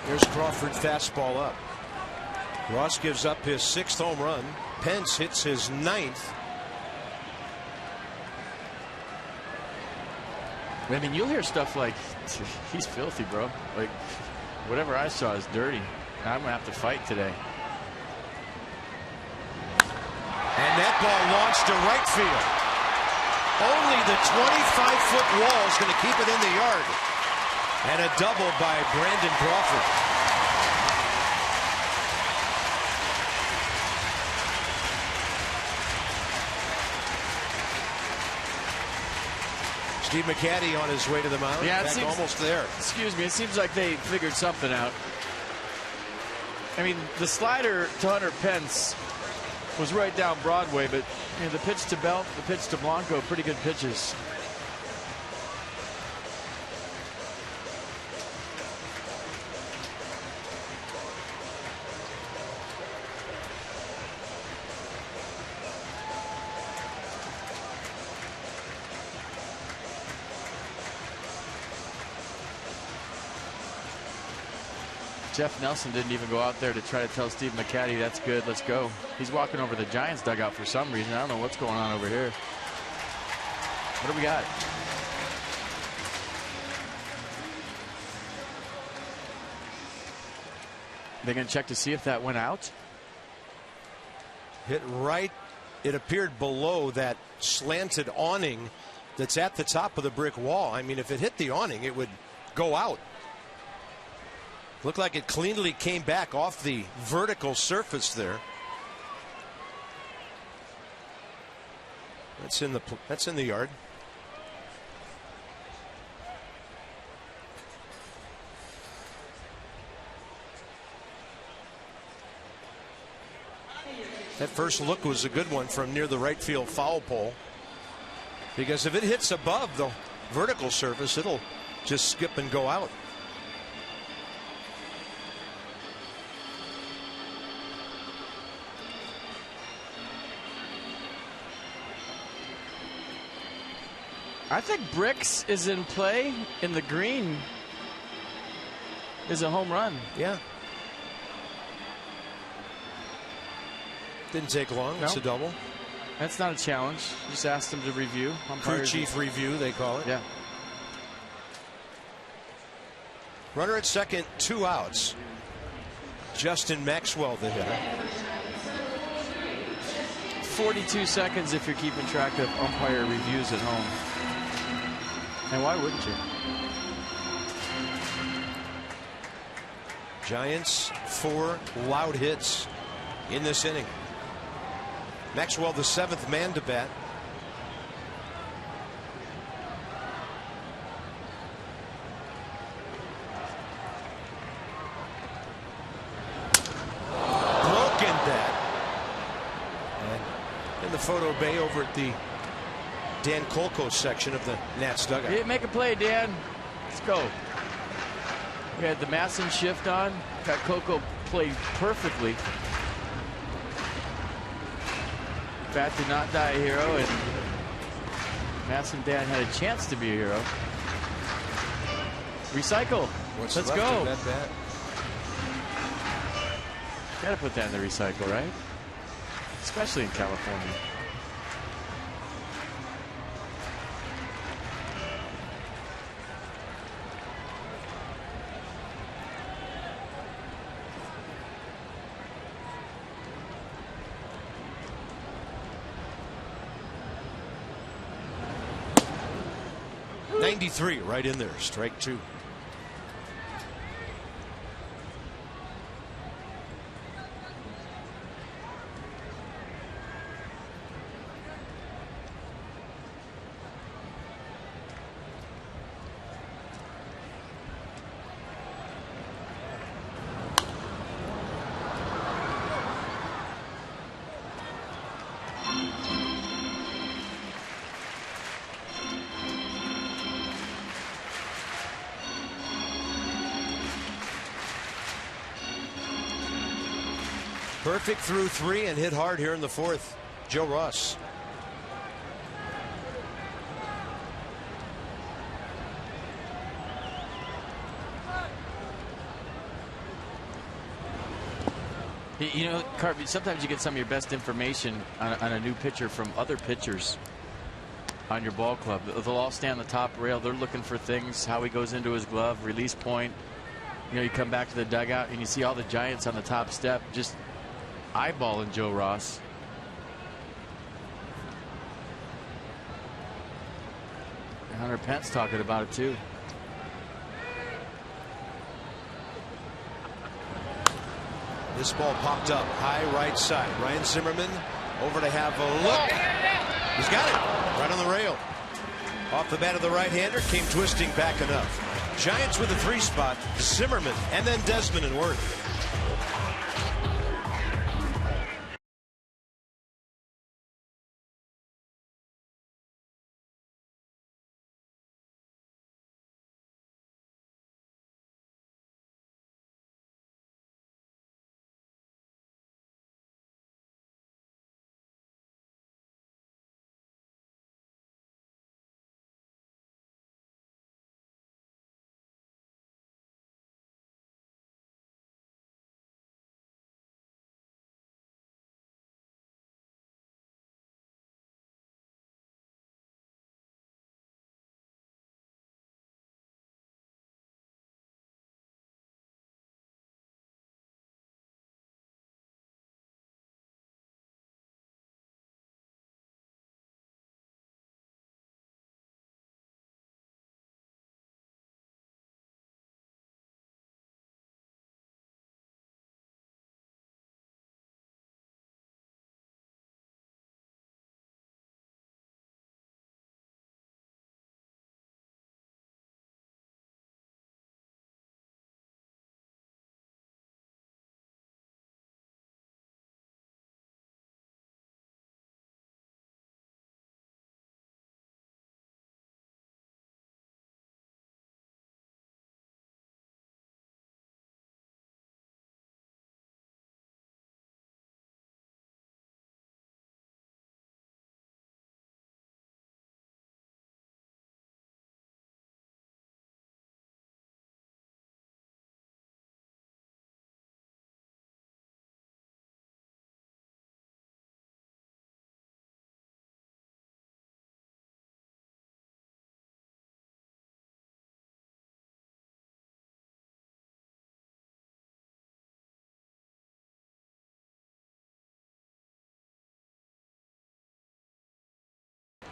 A: There's Crawford fastball up. Ross gives up his 6th home run. Pence hits his 9th.
B: I mean, you'll hear stuff like, he's filthy, bro. Like, whatever I saw is dirty. I'm going to have to fight today.
A: And that ball launched to right field. Only the 25-foot wall is going to keep it in the yard. And a double by Brandon Crawford. Steve McCaddy on his way to the mound.
B: Yeah,
A: it seems, almost there.
B: Excuse me. It seems like they figured something out. I mean, the slider to Hunter Pence was right down Broadway, but you know, the pitch to Belt, the pitch to Blanco, pretty good pitches. Jeff Nelson didn't even go out there to try to tell Steve McCaddy, that's good, let's go. He's walking over the Giants dugout for some reason. I don't know what's going on over here. What do we got? They're going to check to see if that went out.
A: Hit right. It appeared below that slanted awning that's at the top of the brick wall. I mean, if it hit the awning, it would go out. Looked like it cleanly came back off the vertical surface there. That's in the yard. That first look was a good one from near the right field foul pole. Because if it hits above the vertical surface, it'll just skip and go out.
B: I think Bricks is in play, and the green is a home run.
A: Yeah. Didn't take long.
B: No.
A: It's a double.
B: That's not a challenge. Just asked them to review.
A: Crew chief review, they call it.
B: Yeah.
A: Runner at second, 2 outs. Justin Maxwell, the hitter.
B: 42 seconds if you're keeping track of umpire reviews at home. And why wouldn't you?
A: Giants 4 loud hits in this inning. Maxwell, the 7th man to bat. Broken bat. And in the photo bay over at the Dan Kolko section of the Nats dugout.
B: Yeah, make a play, Dan. Let's go. We had the Masson shift on. Got Coco played perfectly. Bat did not die a hero, and Masson Dan had a chance to be a hero. Recycle.
A: What's
B: Let's
A: left
B: go.
A: of that bat?
B: Gotta put that in the recycle, right? Especially in California.
A: .93 right in there. Strike 2. Perfect through 3 and hit hard here in the 4th. Joe Ross.
B: You know, Carvey, sometimes you get some of your best information on a new pitcher from other pitchers on your ball club. They'll all stand on the top rail. They're looking for things, how he goes into his glove, release point. You know, you come back to the dugout and you see all the Giants on the top step just eyeballing Joe Ross. Hunter Pence talking about it too.
A: This ball popped up high right side. Ryan Zimmerman over to have a look. He's got it right on the rail. Off the bat of the right-hander, came twisting back enough. Giants with a 3 spot. Zimmerman and then Desmond and Worth.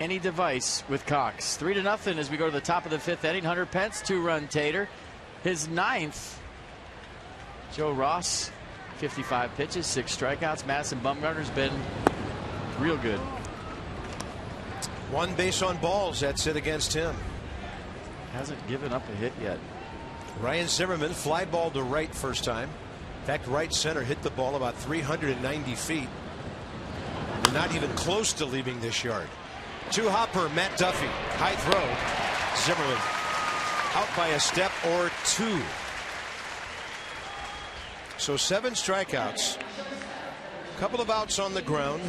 B: any device with Cox. 3-0 as we go to the top of the 5th inning. Hunter Pence, 2-run tater. His 9th. Joe Ross, 55 pitches, 6 strikeouts. Madison Bumgarner's been real good.
A: 1 base on balls. That's it against him.
B: Hasn't given up a hit yet.
A: Ryan Zimmerman fly ball to right first time. In fact, right center hit the ball about 390 feet. We're not even close to leaving this yard. 2 hopper, Matt Duffy. High throw. Zimmerman out by a step or 2. So 7 strikeouts. A couple of outs on the ground.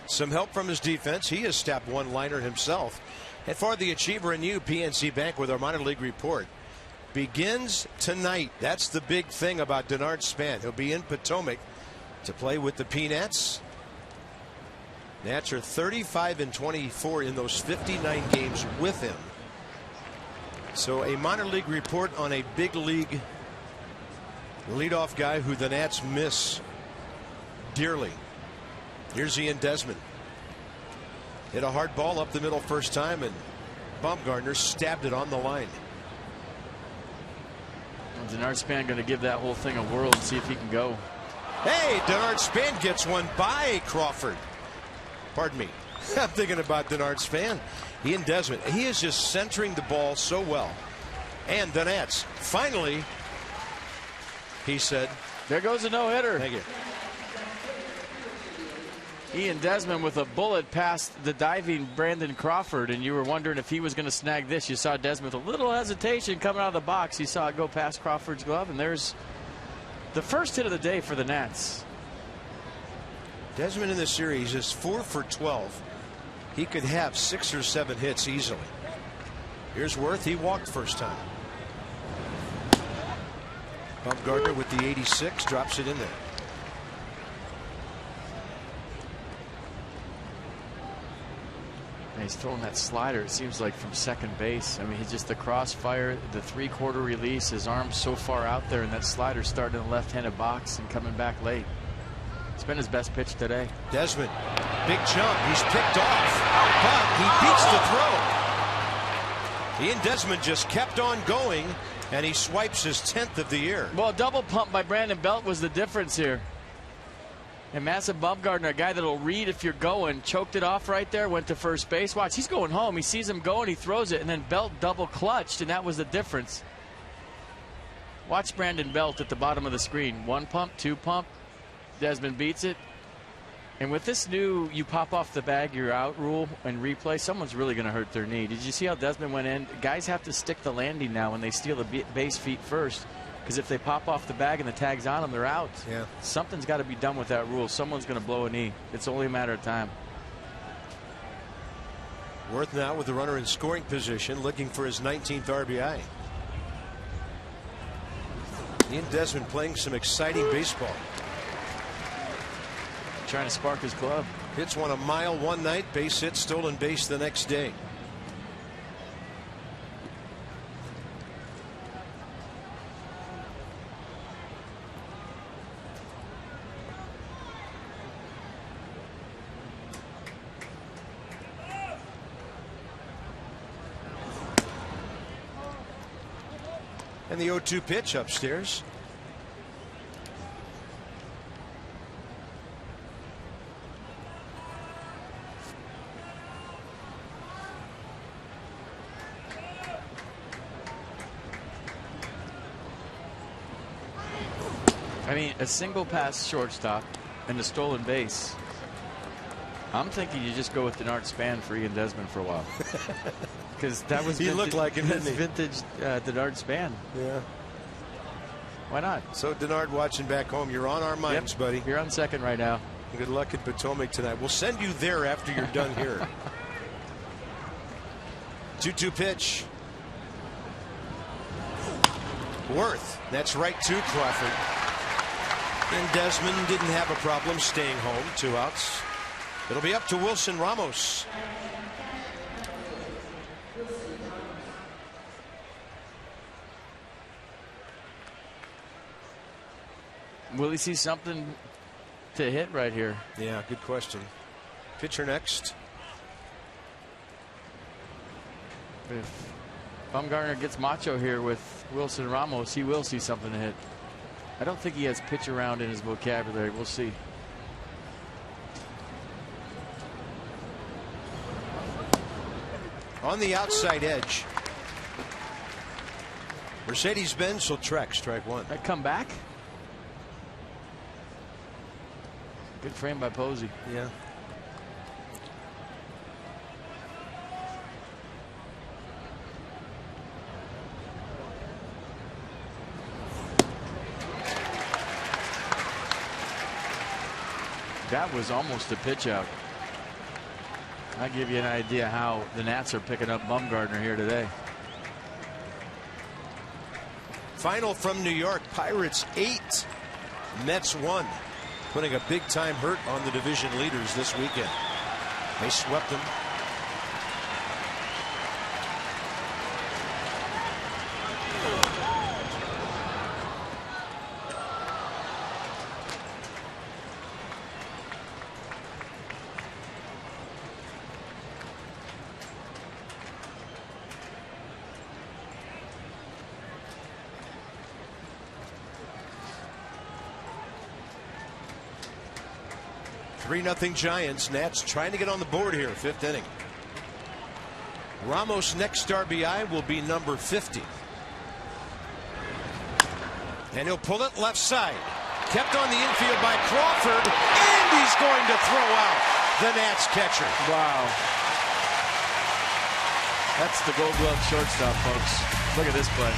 A: Some help from his defense. He has stabbed 1 liner himself. And for the Achiever and you, PNC Bank with our minor league report begins tonight. That's the big thing about Denard Span. He'll be in Potomac to play with the Peanuts. Nats are 35-24 in those 59 games with him. So a minor league report on a big league leadoff guy who the Nats miss dearly. Here's Ian Desmond. Hit a hard ball up the middle first time, and Bumgarner stabbed it on the line.
B: Denard Span going to give that whole thing a whirl and see if he can go.
A: Hey, Denard Span gets one by Crawford. Pardon me. I'm thinking about Denard Span. Ian Desmond. He is just centering the ball so well. And the Nats finally, he said.
B: There goes a no-hitter.
A: Thank you.
B: Ian Desmond with a bullet past the diving Brandon Crawford, and you were wondering if he was going to snag this. You saw Desmond with a little hesitation coming out of the box. You saw it go past Crawford's glove, and there's the first hit of the day for the Nats.
A: Desmond in this series is 4 for 12. He could have 6 or 7 hits easily. Here's Worth. He walked first time. Bumgarner with the 86 drops it in there.
B: He's throwing that slider, it seems like, from second base. I mean, he's just the crossfire, the 3/4 release, his arm's so far out there, and that slider starting in the left-handed box and coming back late. It's been his best pitch today.
A: Desmond, big jump. He's picked off, but he beats the throw. Ian Desmond just kept on going, and he swipes his 10th of the year.
B: Well, a double pump by Brandon Belt was the difference here. And Madison Bumgarner, a guy that'll read if you're going, choked it off right there, went to first base. Watch, he's going home. He sees him going, he throws it, and then Belt double clutched, and that was the difference. Watch Brandon Belt at the bottom of the screen. 1 pump, 2 pump. Desmond beats it. And with this new you pop off the bag, you're out rule and replay, someone's really going to hurt their knee. Did you see how Desmond went in? Guys have to stick the landing now when they steal the base feet first. Because if they pop off the bag and the tag's on them, they're out.
A: Yeah.
B: Something's got to be done with that rule. Someone's going to blow a knee. It's only a matter of time.
A: Worth now with the runner in scoring position, looking for his 19th RBI. Ian Desmond playing some exciting baseball.
B: Trying to spark his glove.
A: Hits one a mile one night, base hit, stolen base the next day. And the 0-2 pitch upstairs.
B: I mean, a single pass shortstop and a stolen base. I'm thinking you just go with Denard Span for Ian Desmond for a while. Because that was
A: he looked like him, didn't he?
B: Vintage Denard Span.
A: Yeah.
B: Why not?
A: So Denard, watching back home, you're on our minds, buddy.
B: You're on second right now.
A: Good luck in Potomac tonight. We'll send you there after you're done here. 2-2 pitch. Worth. That's right to Crawford. And Desmond didn't have a problem staying home. 2 outs. It'll be up to Wilson Ramos.
B: Will he see something to hit right here?
A: Yeah, good question. Pitcher next.
B: if Bumgarner gets macho here with Wilson Ramos, he will see something to hit. I don't think he has pitch around in his vocabulary. We'll see.
A: On the outside edge. Mercedes-Benz Lautrec, strike one.
B: That come back? Good frame by Posey.
A: Yeah.
B: That was almost a pitch out. I'll give you an idea how the Nats are picking up Bumgarner here today.
A: Final from New York. Pirates 8, Mets 1. Putting a big time hurt on the division leaders this weekend. They swept them. Nothing Giants. Nats trying to get on the board here. 5th inning. Ramos' next RBI will be number 50. And he'll pull it left side. Kept on the infield by Crawford. And he's going to throw out the Nats catcher.
B: Wow. That's the Gold Glove shortstop, folks. Look at this play.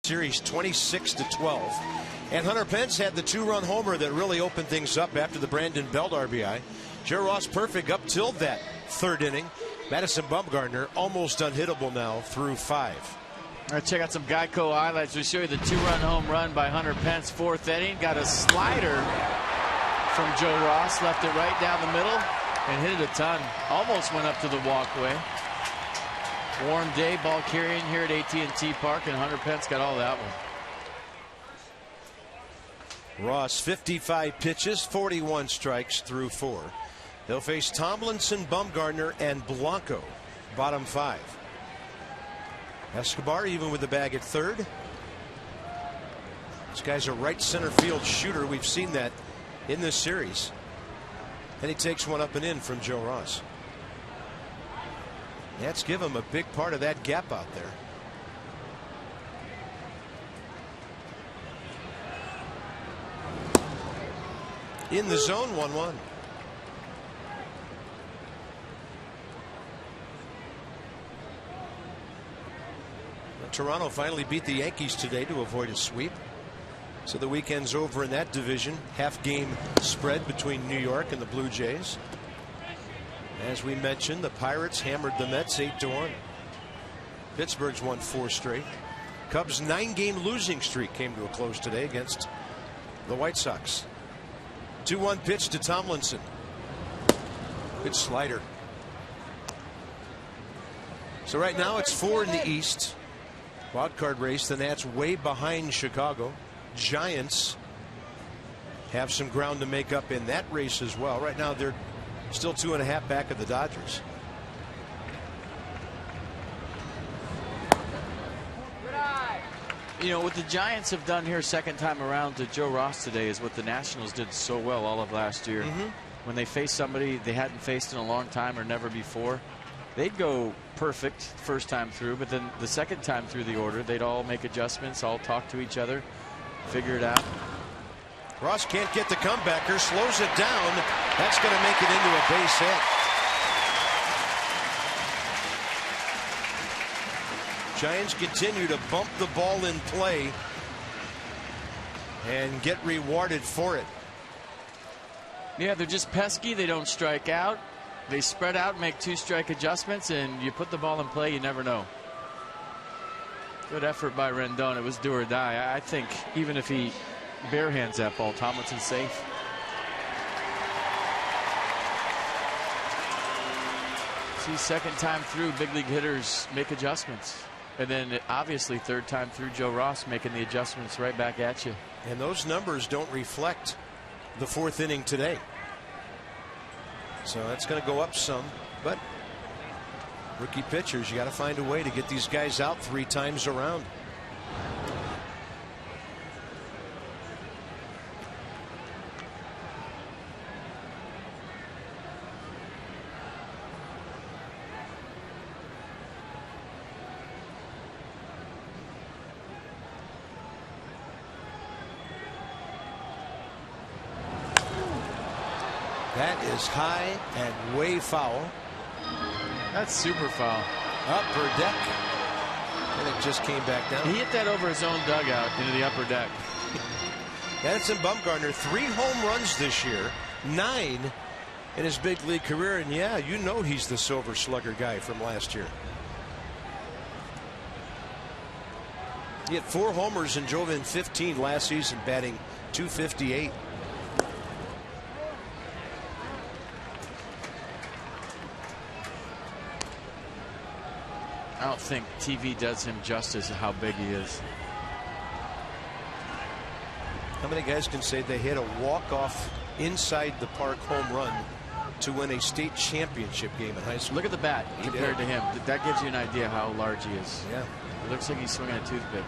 A: Series 26-12. And Hunter Pence had the 2-run homer that really opened things up after the Brandon Belt RBI. Joe Ross perfect up till that 3rd inning. Madison Bumgarner almost unhittable now through 5.
B: All right, check out some Geico highlights. We show you the 2-run home run by Hunter Pence, 4th inning. Got a slider from Joe Ross, left it right down the middle and hit it a ton. Almost went up to the walkway. Warm day, ball carrying here at AT Park, and Hunter Pence got all that one.
A: Ross 55 pitches, 41 strikes through 4. They'll face Tomlinson, Bumgarner, and Blanco, bottom 5. Escobar even with the bag at 3rd. This guy's a right center field shooter. We've seen that in this series. And he takes one up and in from Joe Ross. Nats give him a big part of that gap out there. in the zone, 1-1. Toronto finally beat the Yankees today to avoid a sweep. So the weekend's over in that division. Half-game spread between New York and the Blue Jays. As we mentioned, the Pirates hammered the Mets 8-1. Pittsburgh's won 4 straight. Cubs' 9-game losing streak came to a close today against the White Sox. 2-1 pitch to Tomlinson. Good slider. So right now it's 4 in the East. Wild card race. The Nats way behind Chicago. Giants have some ground to make up in that race as well. Right now they're still 2.5 back of the Dodgers.
B: You know, what the Giants have done here second time around to Joe Ross today is what the Nationals did so well all of last year. When they faced somebody they hadn't faced in a long time or never before, they'd go perfect first time through, but then the second time through the order they'd all make adjustments, all talk to each other, figure it out.
A: Ross can't get the comebacker, slows it down. That's going to make it into a base hit. Giants continue to bump the ball in play and get rewarded for it.
B: Yeah, they're just pesky. They don't strike out. They spread out, make 2-strike adjustments, and you put the ball in play, you never know. Good effort by Rendon. It was do or die. I think even if he barehands that ball, Tomlinson's safe. See, second time through, big league hitters make adjustments. And then obviously third time through, Joe Ross making the adjustments right back at you.
A: And those numbers don't reflect the 4th inning today. So that's going to go up some, but rookie pitchers, you got to find a way to get these guys out 3 times around. That is high and way foul.
B: That's super foul.
A: Upper deck. And it just came back down.
B: He hit that over his own dugout into the upper deck.
A: Madison Bumgarner, 3 home runs this year, 9 in his big league career. And yeah, you know he's the Silver Slugger guy from last year. He had 4 homers and drove in 15 last season, batting .258.
B: I don't think TV does him justice of how big he is.
A: How many guys can say they hit a walk-off inside the park home run to win a state championship game in high school?
B: Look at the bat compared to him. That gives you an idea how large he is.
A: Yeah.
B: It looks like he's swinging a toothpick.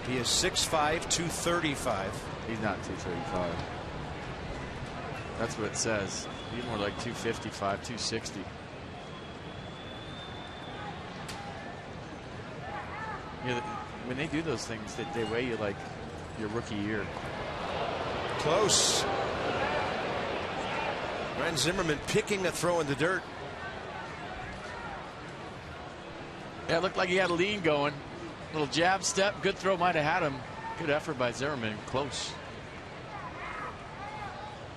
A: He is 6'5", 235.
B: He's not 235. That's what it says. He's more like 255, 260. You know, when they do those things, they weigh you like your rookie year.
A: Close. Ryan Zimmerman picking a throw in the dirt.
B: Yeah, it looked like he had a lean going. Little jab step. Good throw might have had him. Good effort by Zimmerman. Close.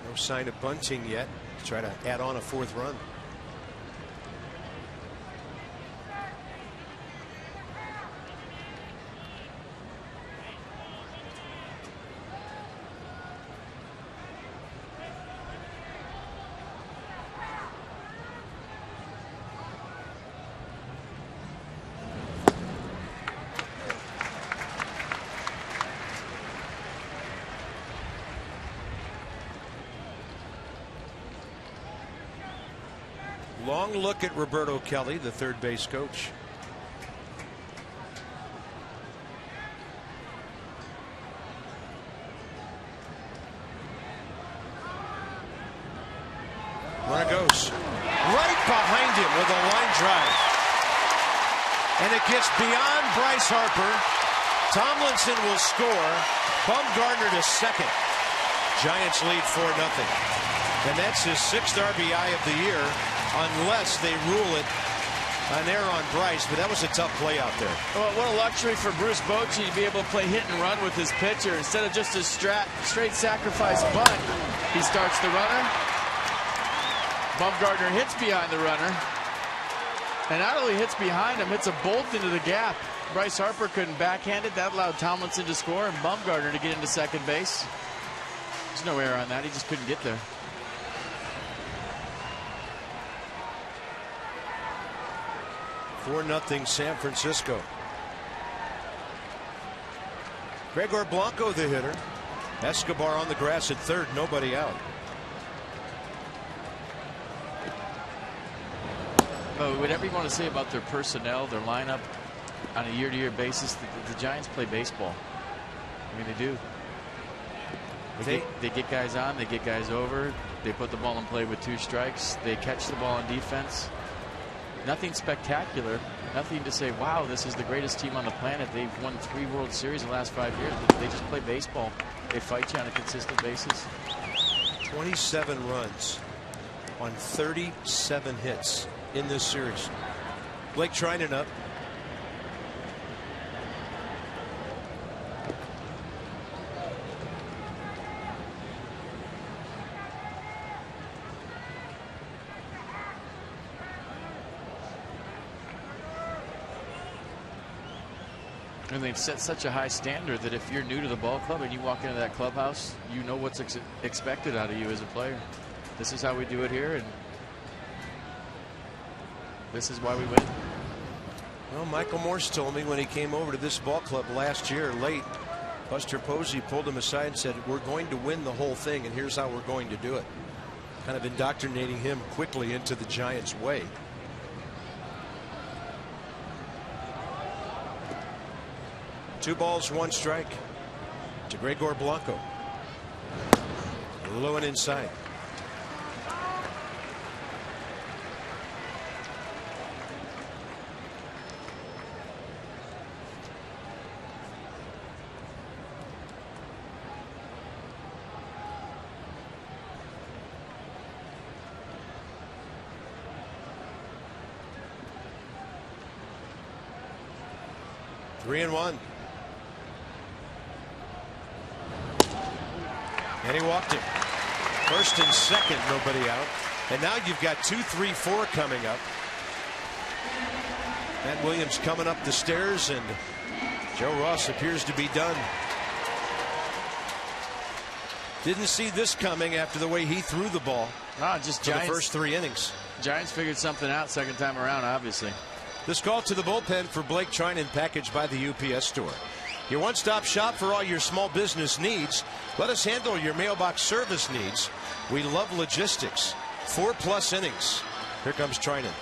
A: No sign of bunting yet. Try to add on a 4th run. Long look at Roberto Kelly, the third base coach. Runner goes right behind him with a line drive. And it gets beyond Bryce Harper. Tomlinson will score. Bumgarner to second. Giants lead 4-0. And that's his 6th RBI of the year, unless they rule it an error on Bryce, but that was a tough play out there.
B: Well, what a luxury for Bruce Bochy to be able to play hit and run with his pitcher. Instead of just a straight sacrifice bunt, he starts the runner. Bumgarner hits behind the runner. And not only hits behind him, hits a bolt into the gap. Bryce Harper couldn't backhand it. That allowed Tomlinson to score and Bumgarner to get into second base. There's no error on that. He just couldn't get there.
A: Nothing San Francisco. Gregor Blanco the hitter. Escobar on the grass at third, nobody out.
B: Well, whatever you want to say about their personnel, their lineup on a year-to-year basis, the Giants play baseball. I mean, they do. They get guys on, they get guys over, they put the ball in play with 2 strikes, they catch the ball on defense. Nothing spectacular, nothing to say, wow, this is the greatest team on the planet. They've won 3 World Series in the last 5 years. They just play baseball. They fight you on a consistent basis.
A: 27 runs on 37 hits in this series. Blake Trinan up.
B: And they've set such a high standard that if you're new to the ball club and you walk into that clubhouse, you know what's expected out of you as a player. This is how we do it here, and this is why we win.
A: Well, Michael Morse told me when he came over to this ball club last year late, Buster Posey pulled him aside and said, we're going to win the whole thing, and here's how we're going to do it. Kind of indoctrinating him quickly into the Giants' way. Two balls, 1 strike to Gregor Blanco. Low and inside. Three and 1. And he walked him. First and second, nobody out. And now you've got 2, 3, 4 coming up. Matt Williams coming up the stairs, and Joe Ross appears to be done. Didn't see this coming after the way he threw the ball.
B: Just
A: for
B: Giants,
A: the first 3 innings.
B: Giants figured something out second time around, obviously.
A: This call to the bullpen for Blake Trinan, packaged by the UPS Store. Your one-stop shop for all your small business needs. Let us handle your mailbox service needs. We love logistics. 4+ innings. Here comes Trinan.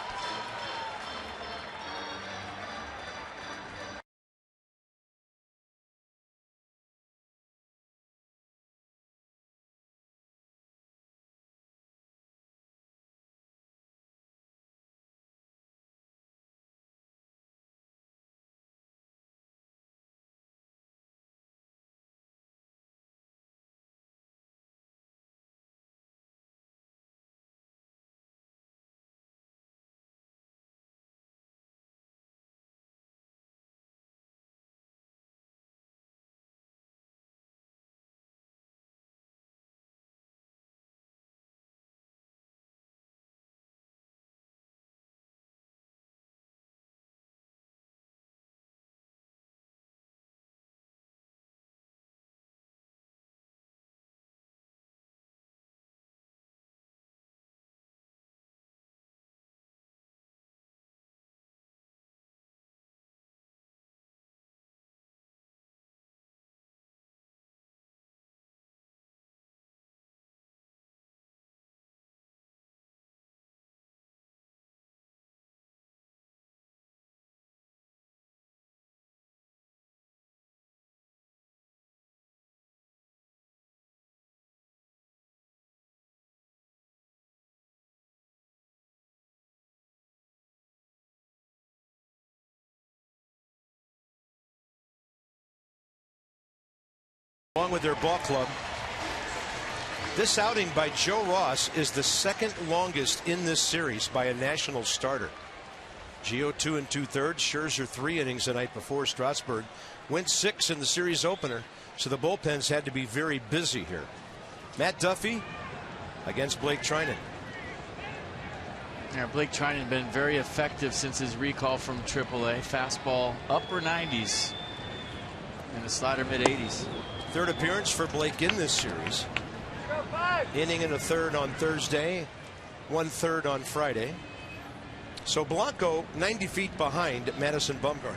A: Along with their ball club. This outing by Joe Ross is the second longest in this series by a national starter. Gio 2 2/3, Scherzer 3 innings the night before. Strasburg went 6 in the series opener, so the bullpens had to be very busy here. Matt Duffy against Blake Trinan.
B: Yeah, Blake Trinan been very effective since his recall from AAA. Fastball upper 90s and the slider mid 80s.
A: Third appearance for Blake in this series. Inning and a third on Thursday, 1/3 on Friday. So Blanco 90 feet behind Madison Bumgarner.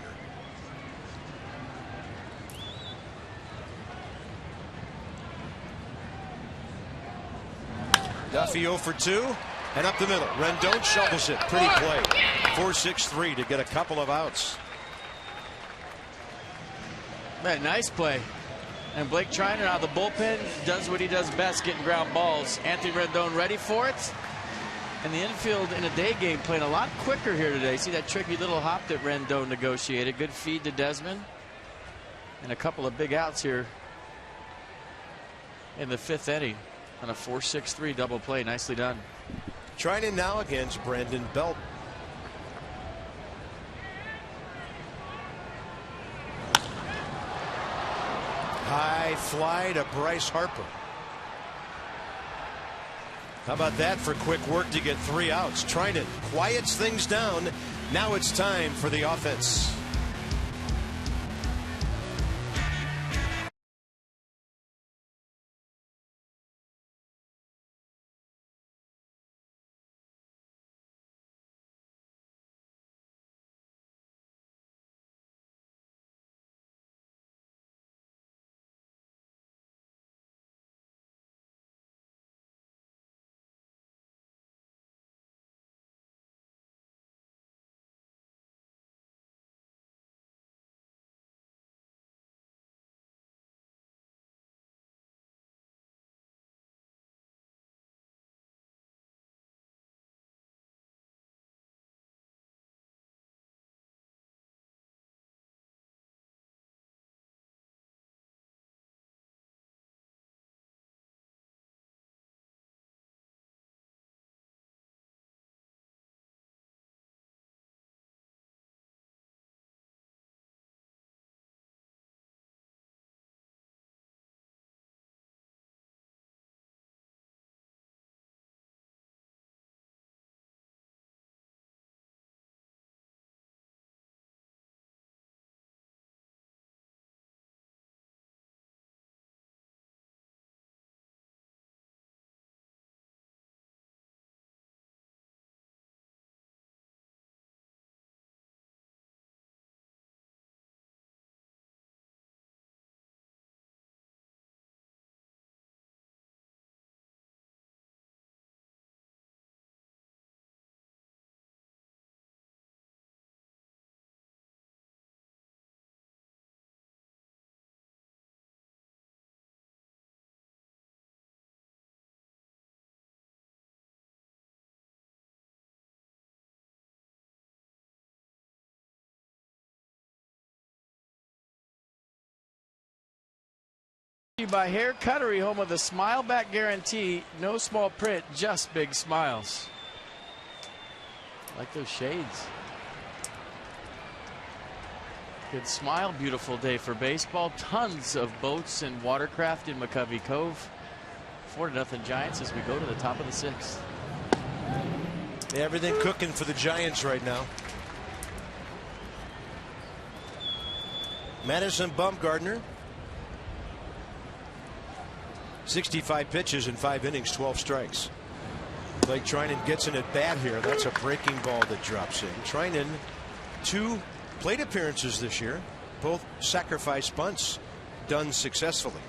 A: Duffy 0 for 2 and up the middle. Rendon shovels it. Pretty play. 4-6-3 to get a couple of outs.
B: Man, nice play. And Blake Trinan out of the bullpen does what he does best, getting ground balls. Anthony Rendon ready for it. And the infield in a day game playing a lot quicker here today. See that tricky little hop that Rendon negotiated. Good feed to Desmond. And a couple of big outs here in the 5th inning on a 4-6-3 double play. Nicely done.
A: Trinan now against Brandon Belt. High fly to Bryce Harper. How about that for quick work to get 3 outs? Trinan quiets things down. Now it's time for the offense.
B: By Hair Cuttery, home of the Smile Back Guarantee. No small print, just big smiles. Like those shades. Good smile, beautiful day for baseball. Tons of boats and watercraft in McCovey Cove. 4-0 Giants as we go to the top of the 6th.
A: Everything cooking for the Giants right now. Madison Bumgarner. 65 pitches in 5 innings, 12 strikes. Blake Trinan gets an at bat here. That's a breaking ball that drops in. Trinan, 2 plate appearances this year, both sacrifice bunts done successfully.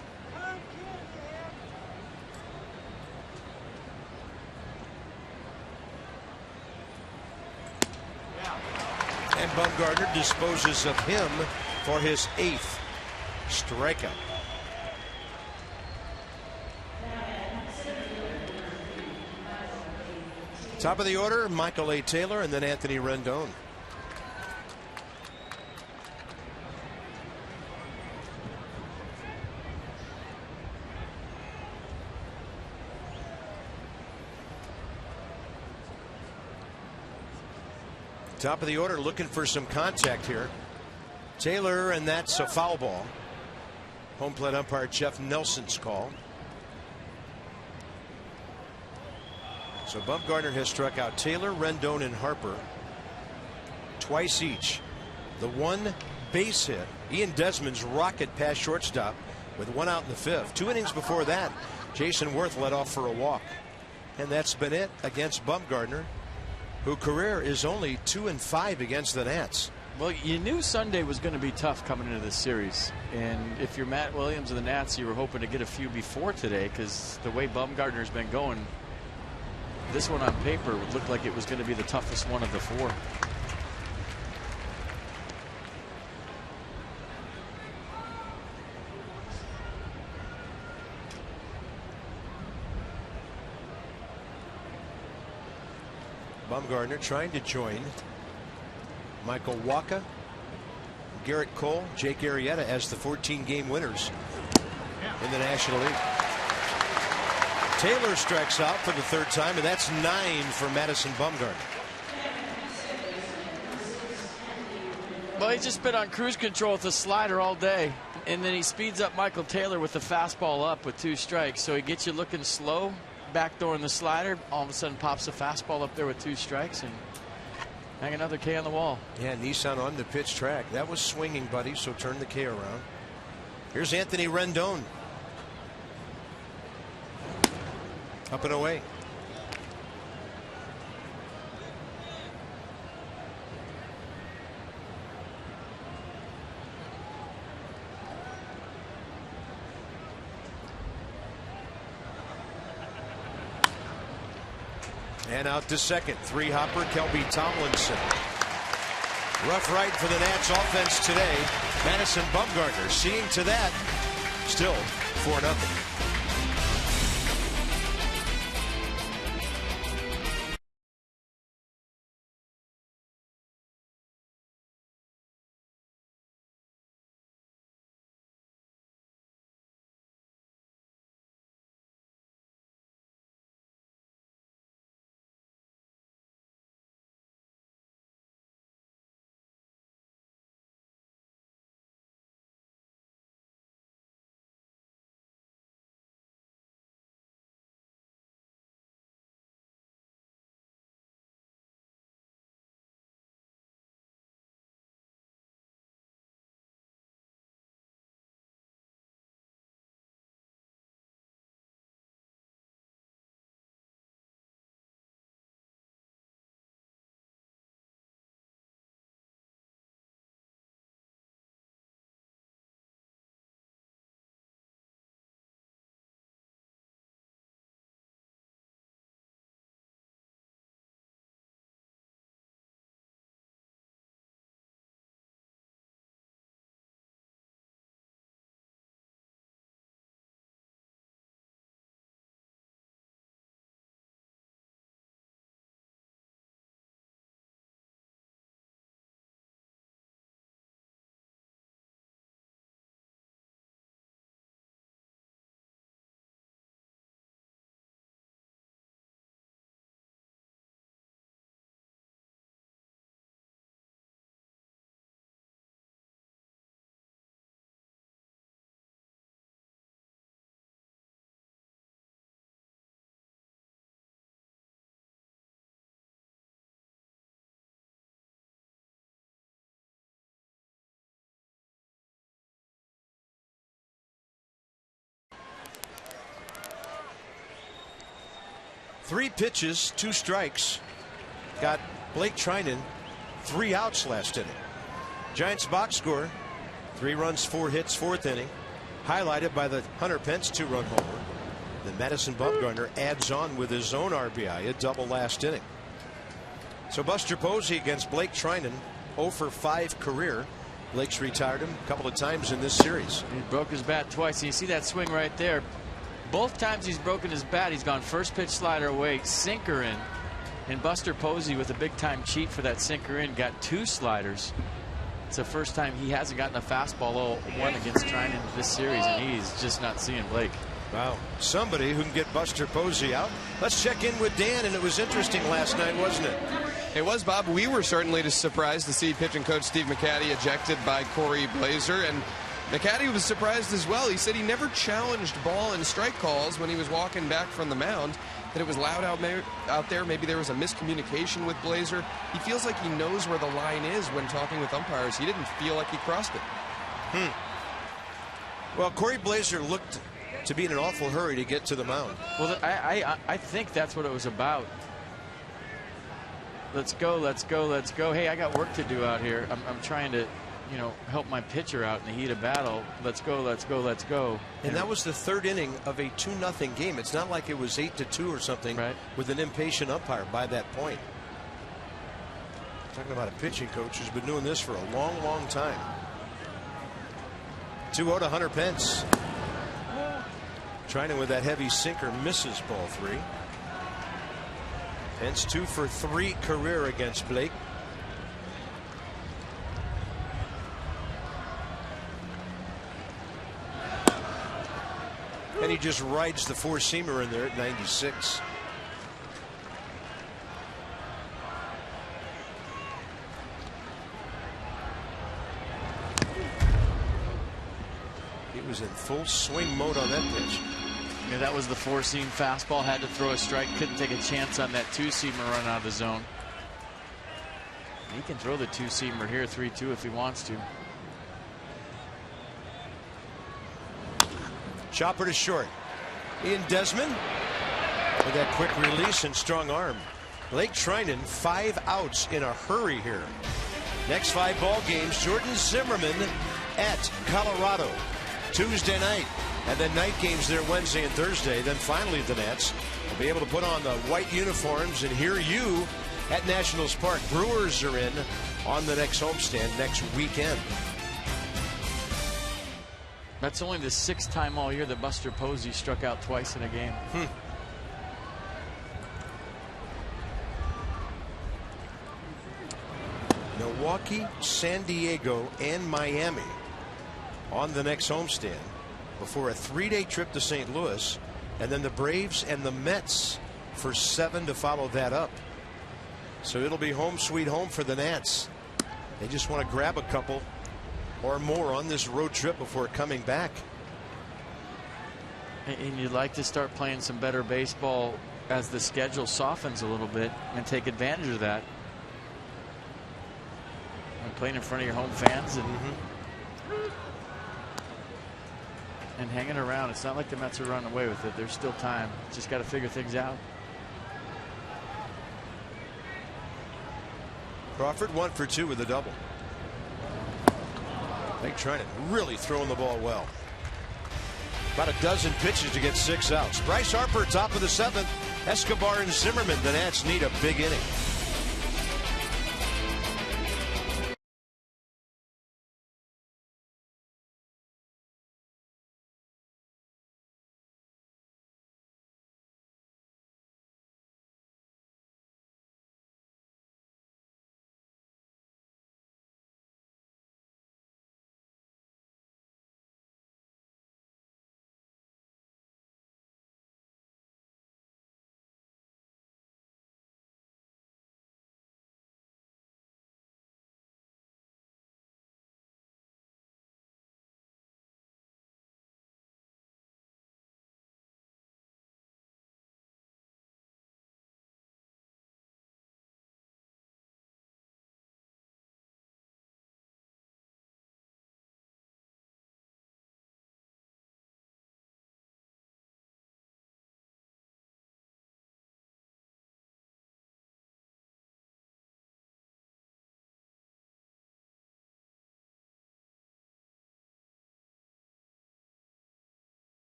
A: And Bumgarner disposes of him for his 8th strikeout. Top of the order, Michael A. Taylor and then Anthony Rendon. Top of the order looking for some contact here. Taylor, and that's a foul ball. Home plate umpire Jeff Nelson's call. So Bumgarner has struck out Taylor, Rendon, and Harper twice each. The one base hit, Ian Desmond's rocket past shortstop with one out in the fifth. 2 innings before that, Jason Worth led off for a walk. And that's been it against Bumgarner, who career is only 2-5 against the Nats.
B: Well, you knew Sunday was going to be tough coming into this series. And if you're Matt Williams of the Nats, you were hoping to get a few before today, because the way Bumgarner's been going, this one on paper would look like it was going to be the toughest one of the 4.
A: Bumgarner trying to join Michael Wacha, Garrett Cole, Jake Arrieta as the 14-game winners in the National League. Taylor strikes out for the 3rd time, and that's 9 for Madison Bumgarner.
B: Well, he's just been on cruise control with the slider all day, and then he speeds up Michael Taylor with the fastball up with 2 strikes. So he gets you looking slow, backdooring the slider, all of a sudden pops a fastball up there with 2 strikes and hang another K on the wall.
A: Yeah, Nissan on the pitch track. That was swinging, buddy, so turn the K around. Here's Anthony Rendon. Up and away. And out to second. 3-hopper, Kelby Tomlinson. Rough right for the Nats offense today. Madison Bumgarner seeing to that. Still 4-0. Three pitches, 2 strikes. Got Blake Trinan 3 outs last inning. Giants box score, 3 runs, 4 hits, 4th inning. Highlighted by the Hunter Pence 2-run homer. Then Madison Bumgarner adds on with his own RBI, a double last inning. So Buster Posey against Blake Trinan, 0 for 5 career. Blake's retired him a couple of times in this series.
B: He broke his bat twice. You see that swing right there. Both times he's broken his bat, he's gone first pitch slider away, sinker in. And Buster Posey, with a big time cheat for that sinker in, got 2 sliders. It's the first time he hasn't gotten a fastball 0-1 against Trinan this series, and he's just not seeing Blake.
A: Wow, somebody who can get Buster Posey out. Let's check in with Dan, and it was interesting last night, wasn't it?
C: It was, Bob. We were certainly surprised to see pitching coach Steve McCatty ejected by Corey Blazer, and McCatty was surprised as well. He said he never challenged ball and strike calls when he was walking back from the mound, that it was loud out there. Maybe there was a miscommunication with Blazer. He feels like he knows where the line is when talking with umpires. He didn't feel like he crossed it.
A: Well, Corey Blazer looked to be in an awful hurry to get to the mound.
B: Well, I think that's what it was about. Let's go, let's go, let's go. Hey, I got work to do out here. I'm trying to, help my pitcher out in the heat of battle. Let's go, let's go, let's go.
A: And that was the third inning of a 2-0 game. It's not like it was 8-2 or something,
B: right, with
A: an impatient umpire by that point. Talking about a pitching coach who's been doing this for a long, long time. 2-0 to Hunter Pence. Trying to with that heavy sinker, misses ball 3. Pence 2 for 3 career against Blake. And he just rides the four-seamer in there at 96. He was in full swing mode on that pitch.
B: Yeah, that was the four-seam fastball. Had to throw a strike. Couldn't take a chance on that two-seamer run out of the zone. He can throw the two-seamer here 3-2 if he wants to.
A: Chopper to short. Ian Desmond with that quick release and strong arm. Blake Treinen 5 outs in a hurry here. Next 5 ball games, Jordan Zimmerman at Colorado Tuesday night. And then night games there Wednesday and Thursday. Then finally the Nats will be able to put on the white uniforms and hear you at Nationals Park. Brewers are in on the next homestand next weekend.
B: That's only the 6th time all year that Buster Posey struck out twice in a game.
A: Milwaukee, San Diego, and Miami on the next homestand before a 3-day trip to St. Louis, and then the Braves and the Mets for 7 to follow that up. So it'll be home sweet home for the Nats. They just want to grab a couple or more on this road trip before coming back.
B: And you'd like to start playing some better baseball as the schedule softens a little bit and take advantage of that. And playing in front of your home fans and hanging around. It's not like the Mets are running away with it. There's still time. Just got to figure things out.
A: Crawford 1 for 2 with a double. Blake Treinen really throwing the ball well. About a dozen pitches to get 6 outs. Bryce Harper top of the 7th. Escobar and Zimmerman. The Nats need a big inning.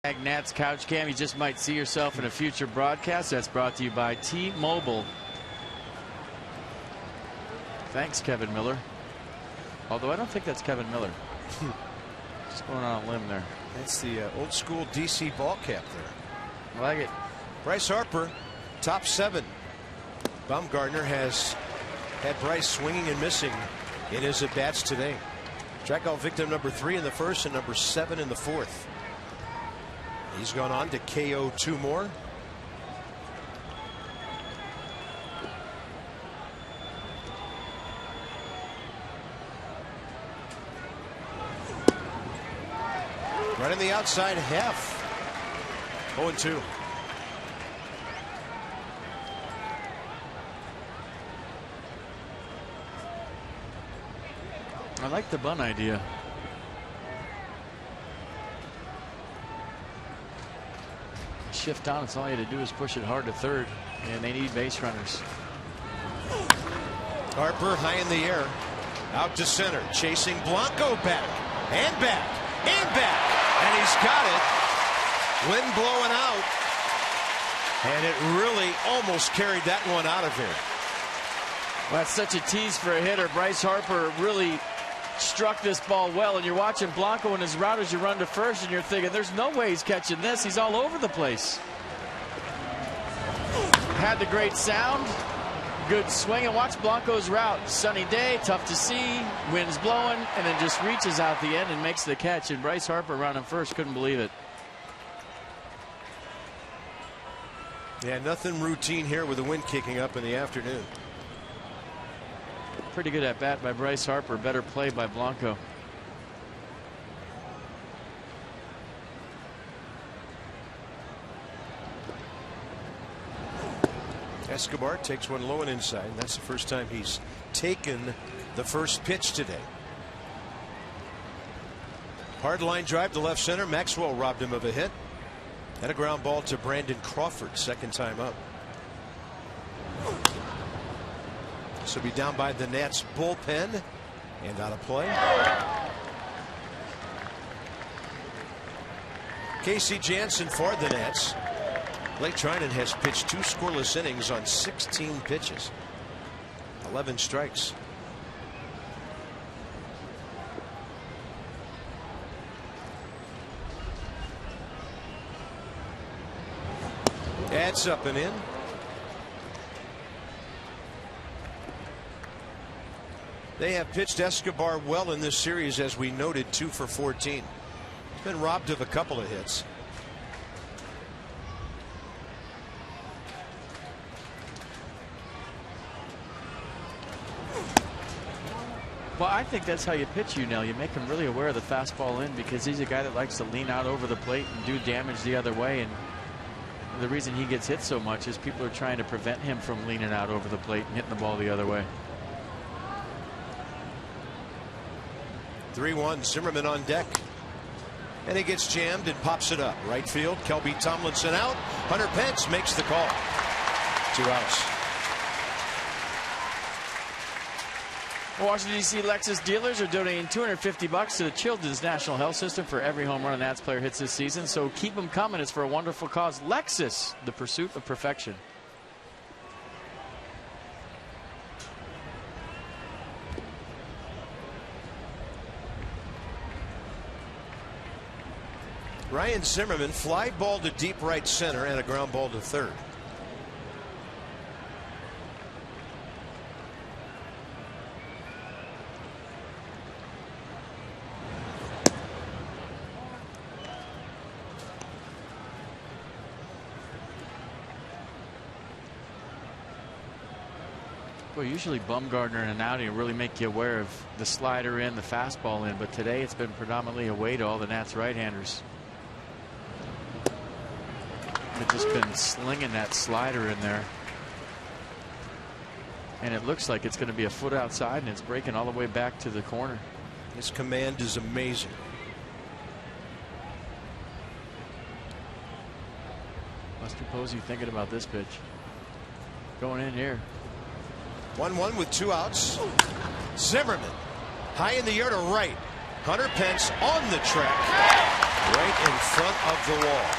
B: Nats Couch Cam. You just might see yourself in a future broadcast. That's brought to you by T-Mobile. Thanks, Kevin Miller. Although I don't think that's Kevin Miller. Just going on a limb there.
A: That's the old school DC ball cap there.
B: I like it.
A: Bryce Harper, top 7. Bumgarner has had Bryce swinging and missing in his at-bats today. Strikeout victim number 3 in the first and number 7 in the fourth. He's gone on to KO 2 more. Right in the outside half. 0-2.
B: I like the bunt idea. Shift on, it's all you had to do is push it hard to third, and they need base runners.
A: Harper high in the air, out to center, chasing Blanco back and back and back, and he's got it. Wind blowing out, and it really almost carried that one out of here.
B: Well, that's such a tease for a hitter. Bryce Harper really struck this ball well, and you're watching Blanco and his route as you run to first, and you're thinking there's no way he's catching this. He's all over the place. Had the great sound, good swing, and watch Blanco's route. Sunny day, tough to see, wind's blowing, and then just reaches out the end and makes the catch. And Bryce Harper running first, couldn't believe it.
A: Yeah, nothing routine here with the wind kicking up in the afternoon.
B: Pretty good at bat by Bryce Harper. Better play by Blanco.
A: Escobar takes one low and inside. And that's the first time he's taken the first pitch today. Hard line drive to left center. Maxwell robbed him of a hit. And a ground ball to Brandon Crawford, second time up. So be down by the Nats bullpen and out of play. Casey Jansen for the Nats. Blake Trinan has pitched 2 scoreless innings on 16 pitches. 11 strikes. That's up and in. They have pitched Escobar well in this series, as we noted, 2 for 14. He's been robbed of a couple of hits.
B: Well, I think that's how you pitch, you make him really aware of the fastball in, because he's a guy that likes to lean out over the plate and do damage the other way. And the reason he gets hit so much is people are trying to prevent him from leaning out over the plate and hitting the ball the other way.
A: 3-1, Zimmerman on deck. And he gets jammed and pops it up. Right field, Kelby Tomlinson out. Hunter Pence makes the call. 2 outs.
B: Washington, D.C. Lexus dealers are donating $250 to the Children's National Health System for every home run a Nats player hits this season. So keep them coming. It's for a wonderful cause. Lexus, the pursuit of perfection.
A: Ryan Zimmerman, fly ball to deep right center and a ground ball to third.
B: Well, usually Bumgarner and an outing really make you aware of the slider in, the fastball in, but today it's been predominantly away to all the Nats right-handers. They've just been slinging that slider in there. And it looks like it's going to be a foot outside, and it's breaking all the way back to the corner.
A: His command is amazing.
B: Buster Posey thinking about this pitch. Going in here.
A: 1-1 with 2 outs. Zimmerman high in the air to right. Hunter Pence on the track. right in front of the wall.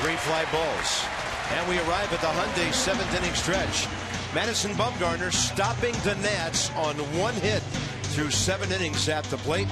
A: 3 fly balls. And we arrive at the Hyundai 7th inning stretch. Madison Bumgarner stopping the Nats on 1 hit through 7 innings at the plate.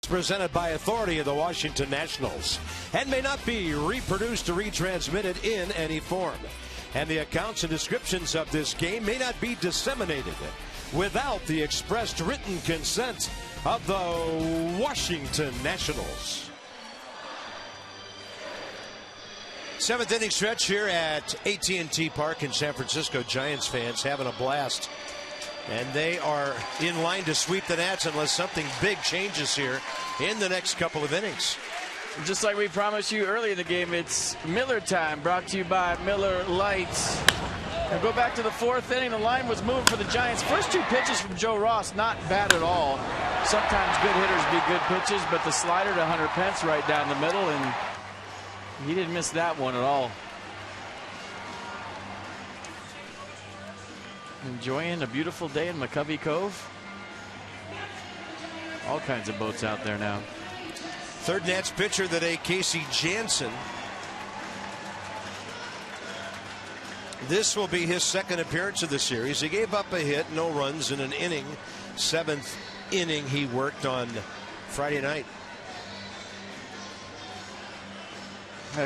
A: Presented by authority of the Washington Nationals and may not be reproduced or retransmitted in any form. And the accounts and descriptions of this game may not be disseminated without the expressed written consent of the Washington Nationals. 7th inning stretch here at AT Park in San Francisco. Giants fans having a blast. And they are in line to sweep the Nats unless something big changes here in the next couple of innings.
B: Just like we promised you early in the game, it's Miller time, brought to you by Miller Lights. Now go back to the 4th inning. The line was moving for the Giants. First 2 pitches from Joe Ross, not bad at all. Sometimes good hitters be good pitches, but the slider to Hunter Pence right down the middle, and he didn't miss that one at all. Enjoying a beautiful day in McCovey Cove. All kinds of boats out there now.
A: 3rd Nats pitcher of the day, Casey Janssen. This will be his 2nd appearance of the series. He gave up a hit, no runs in an inning. 7th inning he worked on Friday night.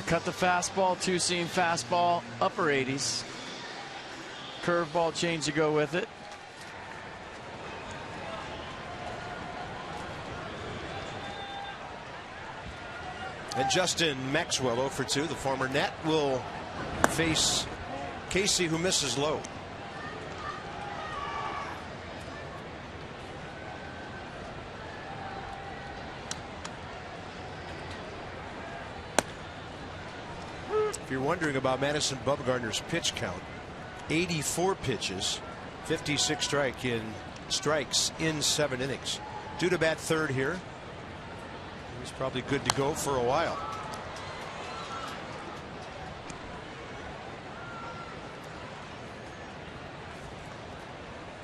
B: Cut the fastball, 2-seam fastball, upper 80s. Curveball change to go with it.
A: And Justin Maxwell 0 for 2. The former Nat will face Casey, who misses low. If you're wondering about Madison Bumgarner's pitch count, 84 pitches, 56 strikes in 7 innings. Due to bat 3rd here. He's probably good to go for a while.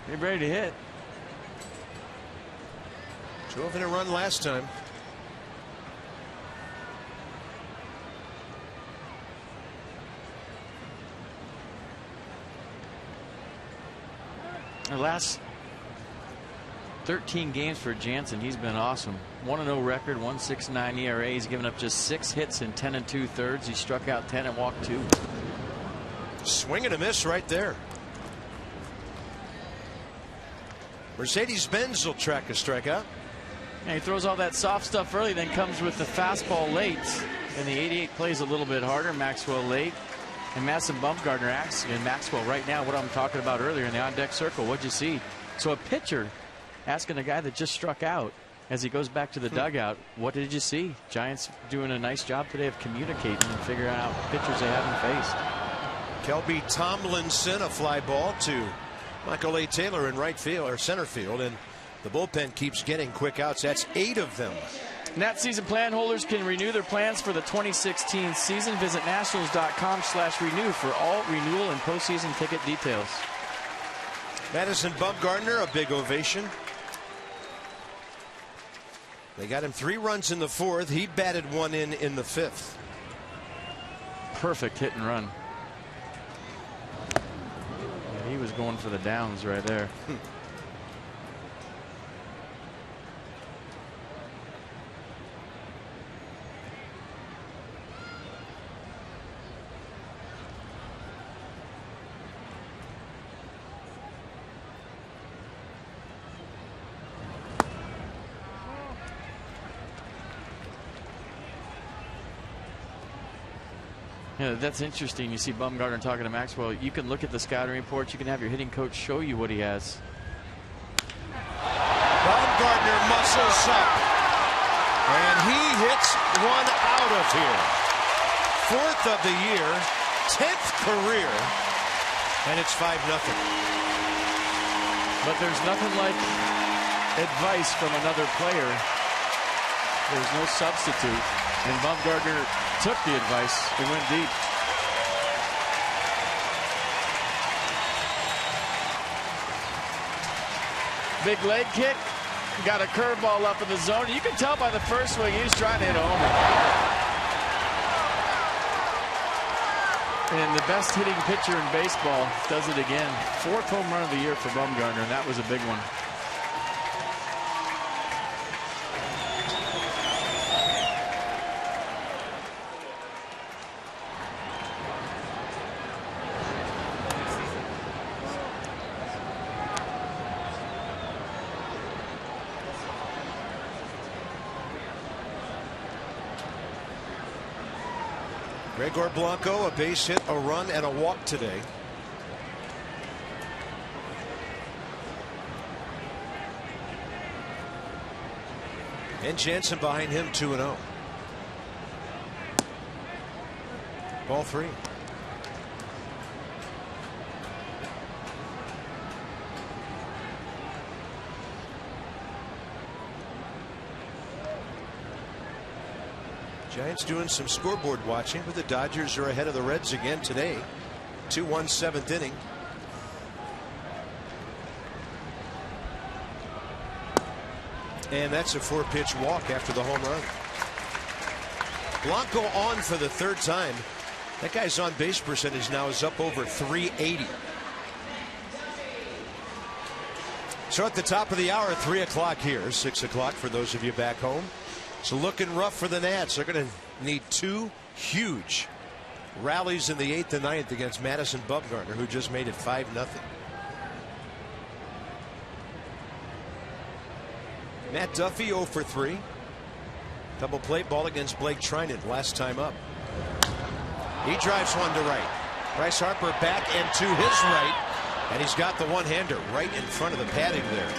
B: Get ready to hit.
A: Drove in a run last time.
B: The last 13 games for Jansen, he's been awesome. 1-0 record, 1.69 ERA. He's given up just 6 hits in 10 2/3. He struck out 10 and walked 2.
A: Swing and a miss right there. Mercedes-Benz will track a strikeout.
B: And he throws all that soft stuff early, then comes with the fastball late. And the 88 plays a little bit harder. Maxwell late. And Madison Bumgarner acts in Maxwell right now, what I'm talking about earlier in the on-deck circle. What'd you see? So a pitcher asking a guy that just struck out as he goes back to the dugout, what did you see? Giants doing a nice job today of communicating and figuring out pitchers they haven't faced.
A: Kelby Tomlinson, a fly ball to Michael A. Taylor in right field or center field, and the bullpen keeps getting quick outs. That's 8 of them.
B: Nat season plan holders can renew their plans for the 2016 season. Visit nationals.com/renew for all renewal and postseason ticket details.
A: Madison Bumgarner, a big ovation. They got him 3 runs in the 4th. He batted 1 in the 5th.
B: Perfect hit and run. Yeah, he was going for the downs right there. Yeah, that's interesting. You see Bumgarner talking to Maxwell. You can look at the scouting reports. You can have your hitting coach show you what he has.
A: Bumgarner muscles up, and he hits one out of here. 4th of the year, 10th career, and it's 5-0.
B: But there's nothing like advice from another player. There's no substitute. And Bumgarner took the advice and went deep. Big leg kick. Got a curveball up in the zone. You can tell by the first swing he's trying to hit a homer. And the best hitting pitcher in baseball does it again. 4th home run of the year for Bumgarner, and that was a big one.
A: Gregor Blanco, a base hit, a run, and a walk today. And Jansen behind him, 2-0. Ball 3. Giants doing some scoreboard watching, but the Dodgers are ahead of the Reds again today. 2-1 7th inning. And that's a 4-pitch walk after the home run. Blanco on for the 3rd time. That guy's on base percentage now is up over 380. So at the top of the hour, 3 o'clock here, 6 o'clock for those of you back home. So looking rough for the Nats. They're going to need 2 huge rallies in the 8th and 9th against Madison Bumgarner, who just made it 5-0. Matt Duffy 0 for 3. Double play ball against Blake Trinan last time up. He drives one to right. Bryce Harper back and to his right. And he's got the one-hander right in front of the padding there.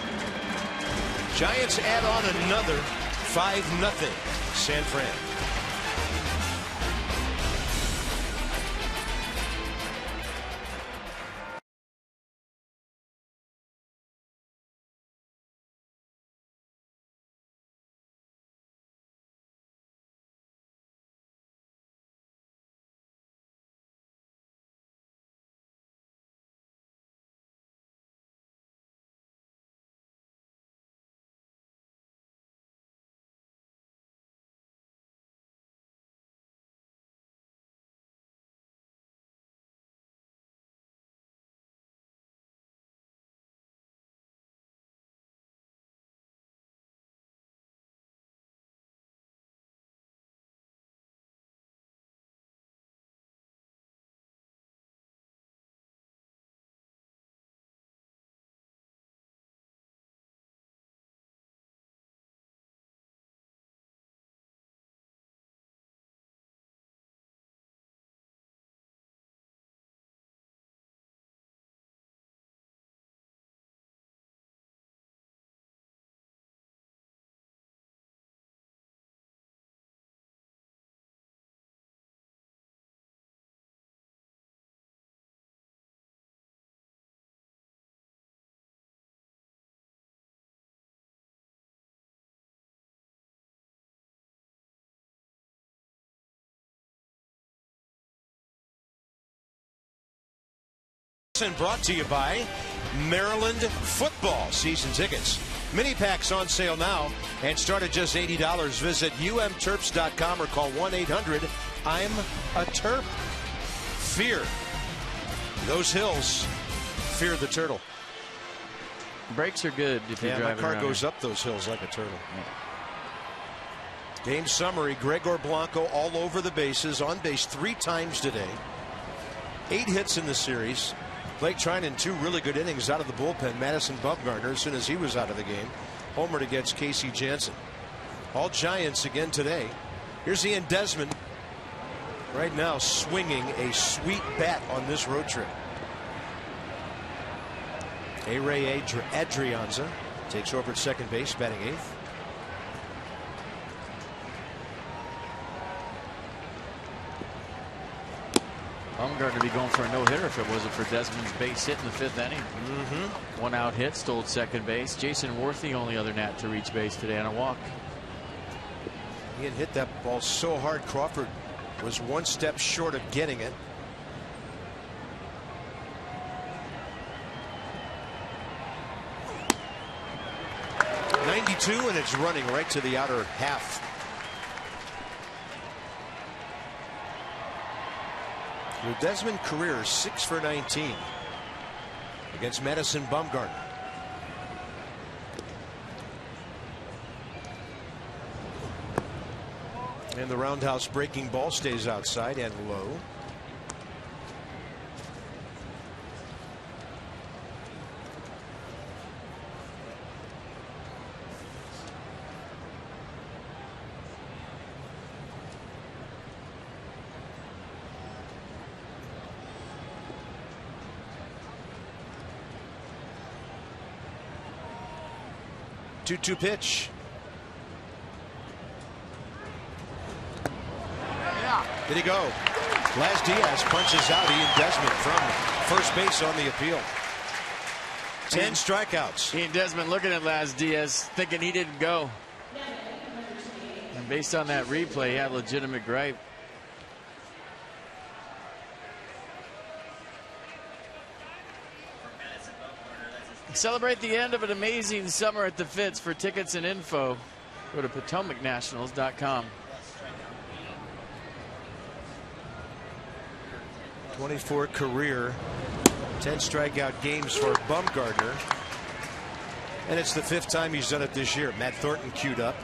A: Giants add on another 5-0 San Fran. And brought to you by Maryland football season tickets. Mini packs on sale now and start at just $80. Visit umterps.com or call 1-800-I'm-a-Terp. Fear those hills. Fear the turtle.
B: Brakes are good if you drive
A: my car
B: around.
A: goes up those hills like a turtle. Yeah. Game summary: Gregor Blanco all over the bases, on base 3 times today. 8 hits in the series. Blake Trinan 2 really good innings out of the bullpen. Madison Bumgarner, as soon as he was out of the game, homered against Casey Jansen. All Giants again today. Here's Ian Desmond right now swinging a sweet bat on this road trip. A-Ray Adrianza takes over at second base, batting 8th.
B: Bumgarner to be going for a no-hitter if it wasn't for Desmond's base hit in the 5th inning. 1 out hit, stole second base. Jason Worth, the only other Nat to reach base today on a walk.
A: He had hit that ball so hard, Crawford was 1 step short of getting it. .92, and it's running right to the outer half. The Desmond career 6 for 19 against Madison Bumgarner. And the roundhouse breaking ball stays outside and low. Two pitch. Did he go? Laz Diaz punches out Ian Desmond from first base on the appeal. 10 strikeouts.
B: Ian Desmond looking at Laz Diaz thinking he didn't go. And based on that replay, he had a legitimate gripe. Celebrate the end of an amazing summer at the Fitz. For tickets and info, go to PotomacNationals.com.
A: 24 career 10 strikeout games for Bumgarner, and it's the 5th time he's done it this year. Matt Thornton queued up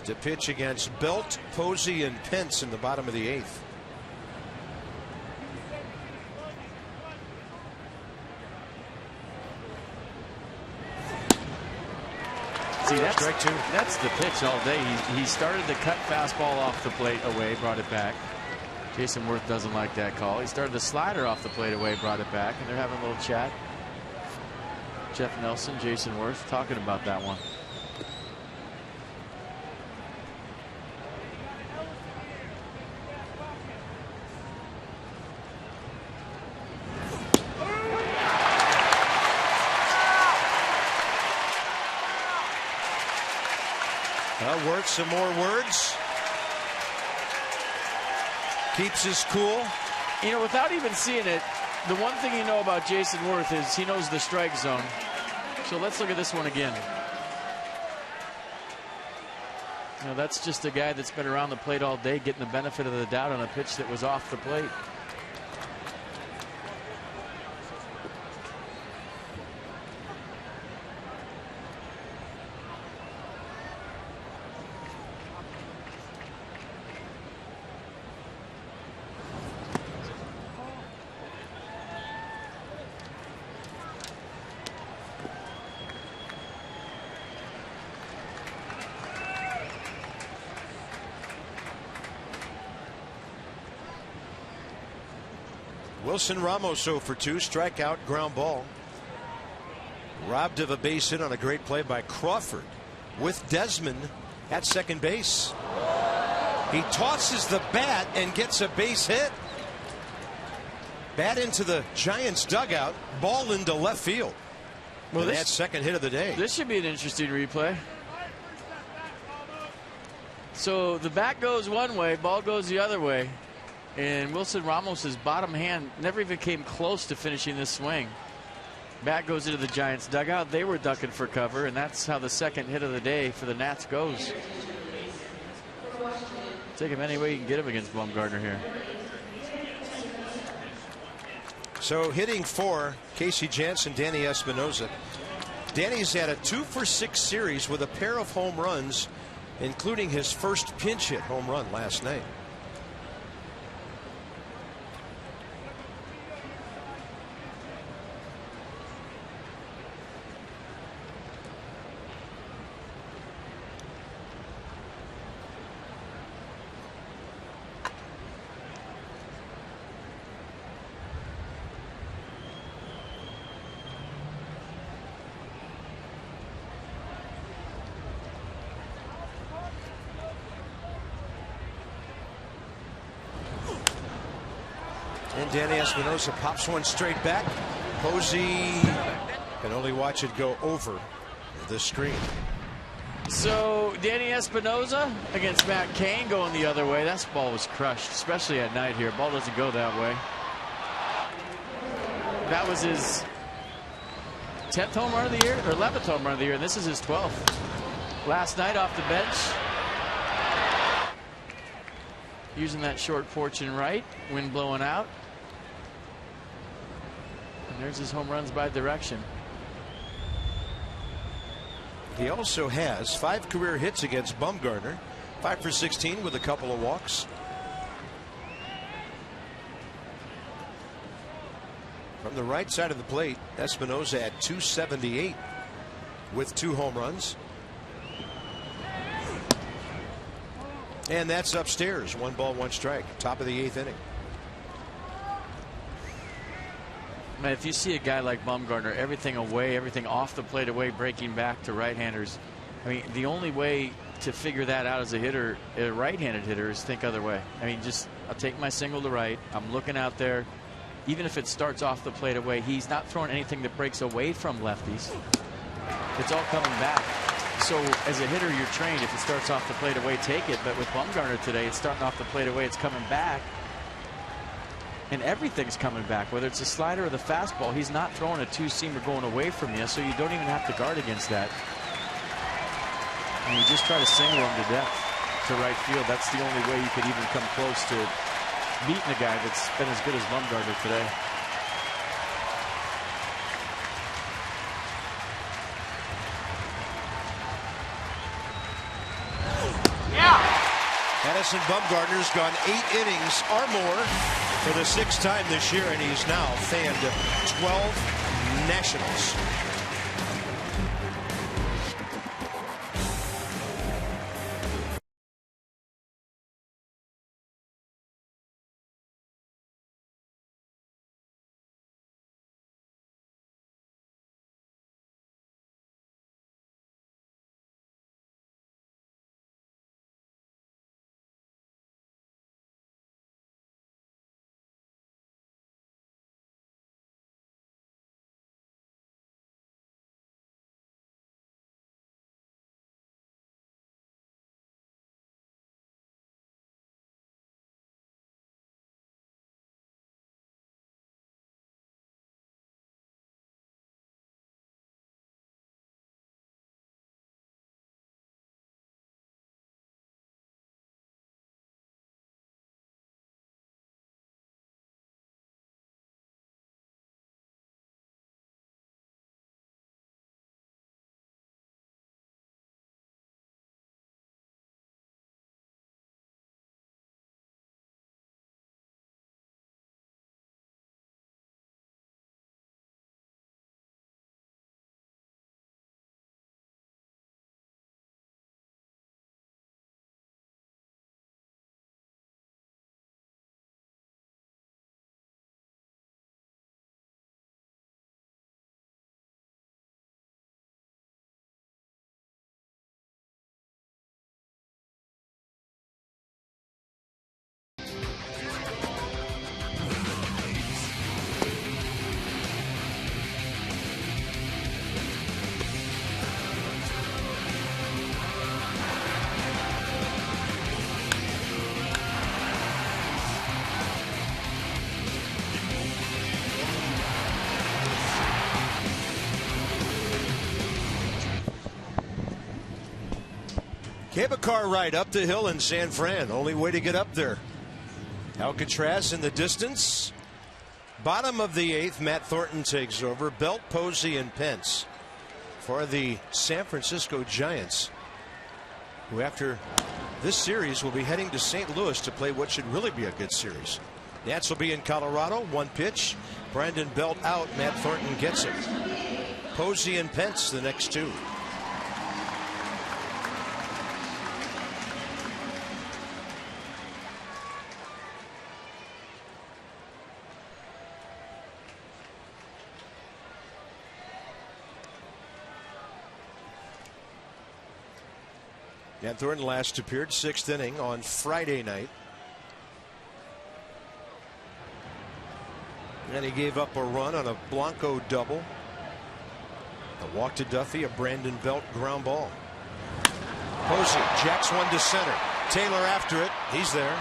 A: to pitch against Belt, Posey, and Pence in the bottom of the 8th.
B: See, that's the pitch all day. He started the cut fastball off the plate away, brought it back. Jason Worth doesn't like that call. He started the slider off the plate away, brought it back, and they're having a little chat. Jeff Nelson, Jason Worth talking about that one.
A: Worth some more words. Keeps his cool.
B: You know, without even seeing it, the one thing you know about Jason Worth is he knows the strike zone. So let's look at this one again. You know, that's just a guy that's been around the plate all day, getting the benefit of the doubt on a pitch that was off the plate.
A: Wilson Ramos 0 for 2, strikeout, ground ball. Robbed of a base hit on a great play by Crawford with Desmond at second base. He tosses the bat and gets a base hit. Bat into the Giants dugout, ball into left field. Well, that's second hit of the day.
B: This should be an interesting replay. So the bat goes one way, ball goes the other way. And Wilson Ramos's bottom hand never even came close to finishing this swing. Bat goes into the Giants dugout. They were ducking for cover, and that's how the second hit of the day for the Nats goes. Take him any way you can get him against Bumgarner here.
A: So hitting for Casey Janssen, Danny Espinosa. Danny's had a 2-for-6 series with a pair of home runs, including his first pinch hit home run last night. And Danny Espinosa pops one straight back. Posey can only watch it go over the screen.
B: So Danny Espinosa against Matt Cain going the other way. That ball was crushed, especially at night here. Ball doesn't go that way. That was his 10th home run of the year, or 11th home run of the year, and this is his 12th. Last night off the bench, using that short porch and right, wind blowing out. And there's his home runs by direction.
A: He also has 5 career hits against Bumgarner, 5 for 16 with a couple of walks. From the right side of the plate, Espinosa at .278 with 2 home runs. And that's upstairs. 1 ball, 1 strike. Top of the 8th inning.
B: Man, if you see a guy like Bumgarner, everything away, everything off the plate away, breaking back to right-handers. I mean, the only way to figure that out as a hitter, a right-handed hitter, is think other way. I mean, just I'll take my single to right. I'm looking out there. Even if it starts off the plate away, he's not throwing anything that breaks away from lefties. It's all coming back. So as a hitter, you're trained. If it starts off the plate away, take it. But with Bumgarner today, it's starting off the plate away, it's coming back. And everything's coming back, whether it's a slider or the fastball. He's not throwing a 2-seamer going away from you, so you don't even have to guard against that. And you just try to single him to death to right field. That's the only way you could even come close to beating a guy that's been as good as Bumgarner today.
A: Madison Bumgarner's gone 8 innings or more for the 6th time this year, and he's now fanned 12 Nationals. Cable car ride up the hill in San Fran. Only way to get up there. Alcatraz in the distance. Bottom of the 8th, Matt Thornton takes over. Belt, Posey, and Pence for the San Francisco Giants, who after this series will be heading to St. Louis to play what should really be a good series. Nats will be in Colorado. 1 pitch. Brandon Belt out. Matt Thornton gets it. Posey and Pence the next 2. Matt Thornton last appeared 6th inning on Friday night. And he gave up a run on a Blanco double. A walk to Duffy, a Brandon Belt ground ball. Posey jacks one to center. Taylor after it. He's there.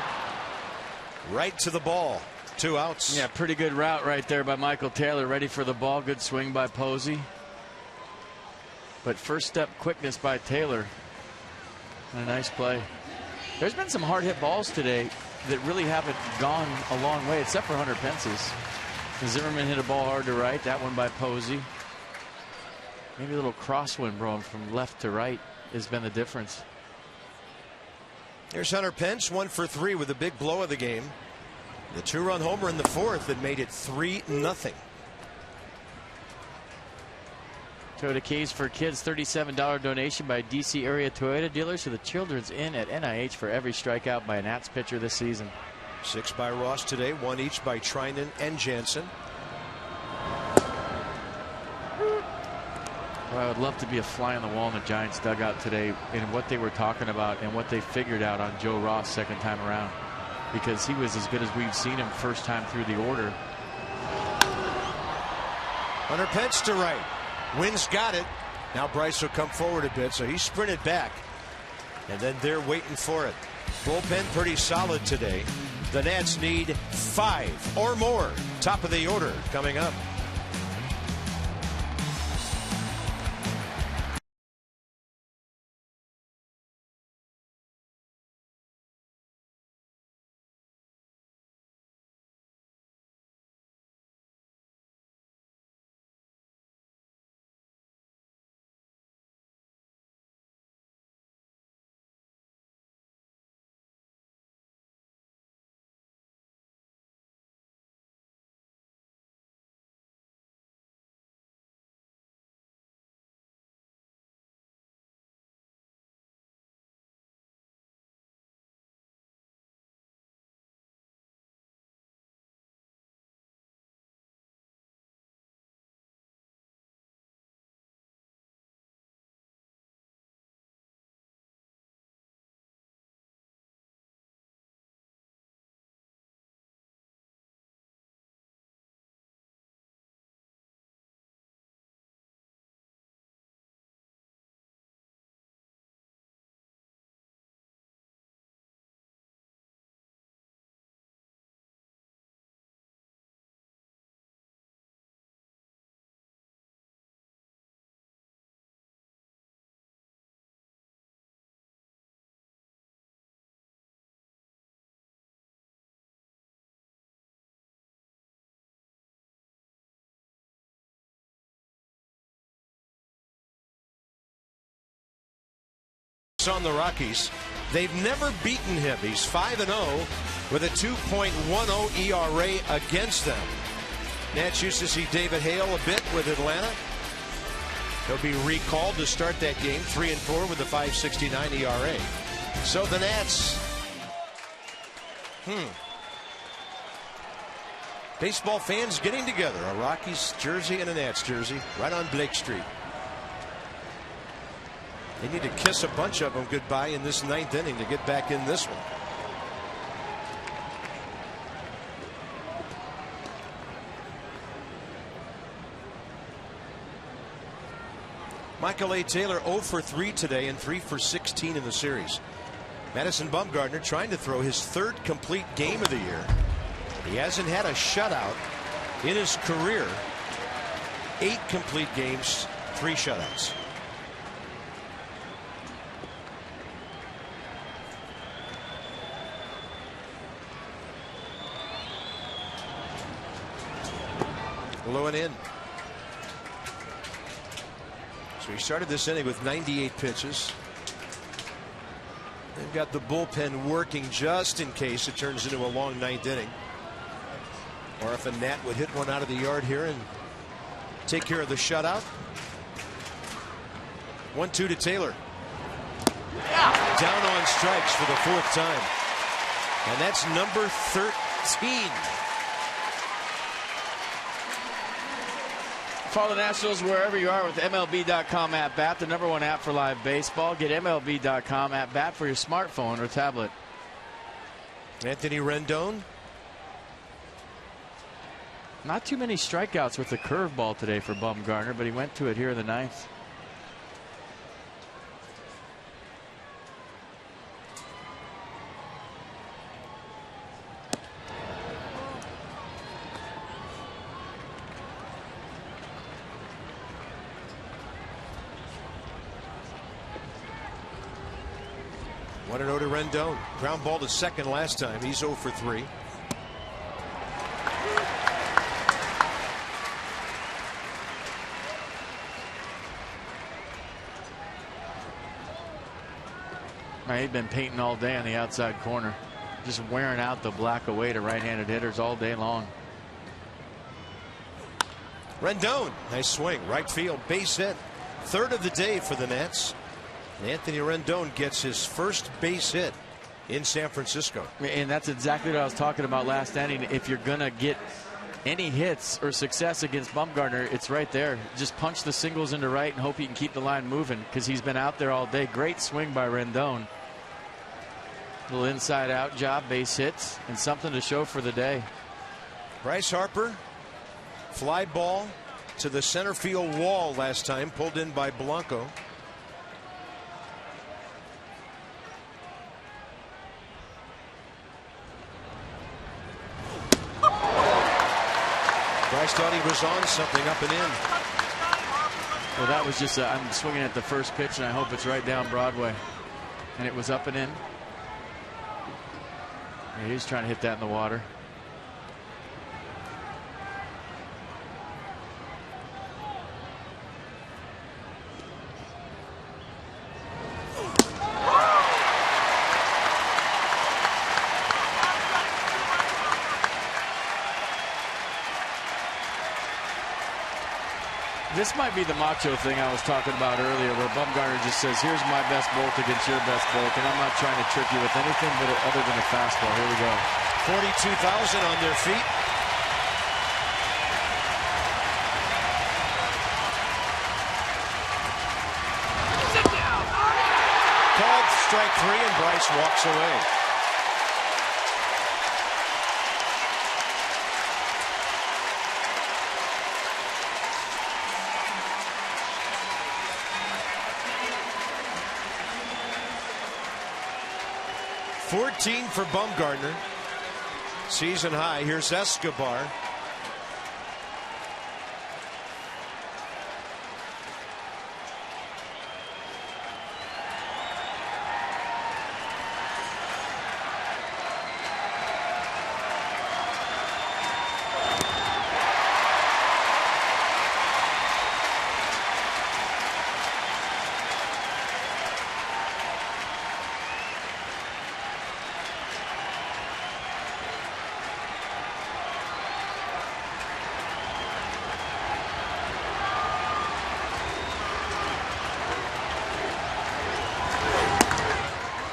A: Right to the ball. 2 outs.
B: Yeah, pretty good route right there by Michael Taylor. Ready for the ball. Good swing by Posey. But first step quickness by Taylor. And a nice play. There's been some hard hit balls today that really haven't gone a long way, except for Hunter Pence's. Zimmerman hit a ball hard to right. That one by Posey. Maybe a little crosswind blowing from left to right has been the difference.
A: There's Hunter Pence, 1 for 3 with a big blow of the game. The 2-run homer in the 4th that made it 3-0.
B: Toyota Keys for Kids, $37 donation by DC area Toyota dealers to the Children's Inn at NIH for every strikeout by a Nats pitcher this season.
A: 6 by Ross today, 1 each by Trinan and Jansen.
B: Well, I would love to be a fly on the wall in the Giants dugout today in what they were talking about and what they figured out on Joe Ross second time around, because he was as good as we've seen him first time through the order.
A: Hunter Pence to right. Wynn's got it. Now Bryce will come forward a bit, so he sprinted back. And then they're waiting for it. Bullpen pretty solid today. The Nats need 5 or more. Top of the order coming up. On the Rockies, they've never beaten him. He's 5-0 with a 2.10 ERA against them. Nats used to see David Hale a bit with Atlanta. He'll be recalled to start that game. 3-4 with a 5.69 ERA. So the Nats, baseball fans getting together, a Rockies jersey and a Nats jersey right on Blake Street. They need to kiss a bunch of them goodbye in this 9th inning to get back in this one. Michael A. Taylor 0 for 3 today and 3 for 16 in the series. Madison Bumgarner trying to throw his 3rd complete game of the year. He hasn't had a shutout in his career. 8 complete games, 3 shutouts. Blew it in. So he started this inning with 98 pitches. They've got the bullpen working just in case it turns into a long 9th inning. Or if a Nat would hit one out of the yard here and take care of the shutout. 1-2 to Taylor. Down on strikes for the 4th time. And that's number 13.
B: Follow the Nationals wherever you are with MLB.com at bat, the #1 app for live baseball. Get MLB.com at bat for your smartphone or tablet.
A: Anthony Rendon.
B: Not too many strikeouts with the curveball today for Bumgarner, but he went to it here in the 9th.
A: One and 0 to Rendon. Ground ball to second last time. He's 0 for 3.
B: He'd been painting all day on the outside corner, just wearing out the black away to right-handed hitters all day long.
A: Rendon, nice swing, right field, base hit. 3rd of the day for the Nats. And Anthony Rendon gets his first base hit in San Francisco.
B: And that's exactly what I was talking about last inning. If you're going to get any hits or success against Bumgarner, it's right there. Just punch the singles into right and hope he can keep the line moving because he's been out there all day. Great swing by Rendon. Little inside out job, base hits, and something to show for the day.
A: Bryce Harper, fly ball to the center field wall last time, pulled in by Blanco. Bryce thought he was on something, up and in.
B: Well, that was just I'm swinging at the first pitch and I hope it's right down Broadway, and it was up and in. Yeah, he was trying to hit that in the water. This might be the macho thing I was talking about earlier, where Bumgarner just says, here's my best bolt against your best bolt, and I'm not trying to trick you with anything but other than a fastball. Here we go.
A: 42,000 on their feet.
D: Sit down.
A: Called strike 3, and Bryce walks away. $14 for Bumgarner. Season high. Here's Escobar.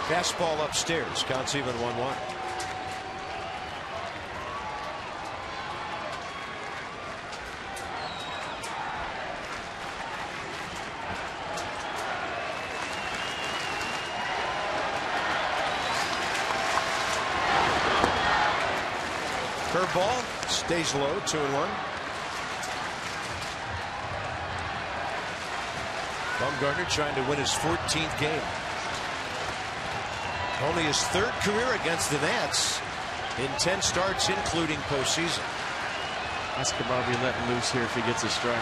A: Fastball upstairs. Counts even 1-1. Curveball stays low. 2-1. Bumgarner trying to win his 14th game. Only his 3rd career against the Nats in 10 starts, including postseason.
B: Escobar be letting loose here if he gets a strike.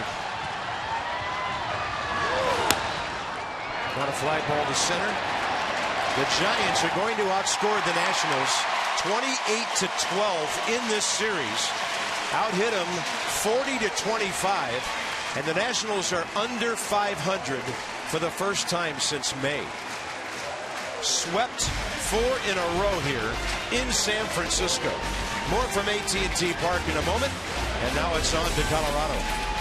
A: On a fly ball to center. The Giants are going to outscore the Nationals 28-12 in this series. Out hit them 40-25, and the Nationals are under 500 for the first time since May. Swept 4 in a row here in San Francisco. More from AT Park in a moment, and now it's on to Colorado.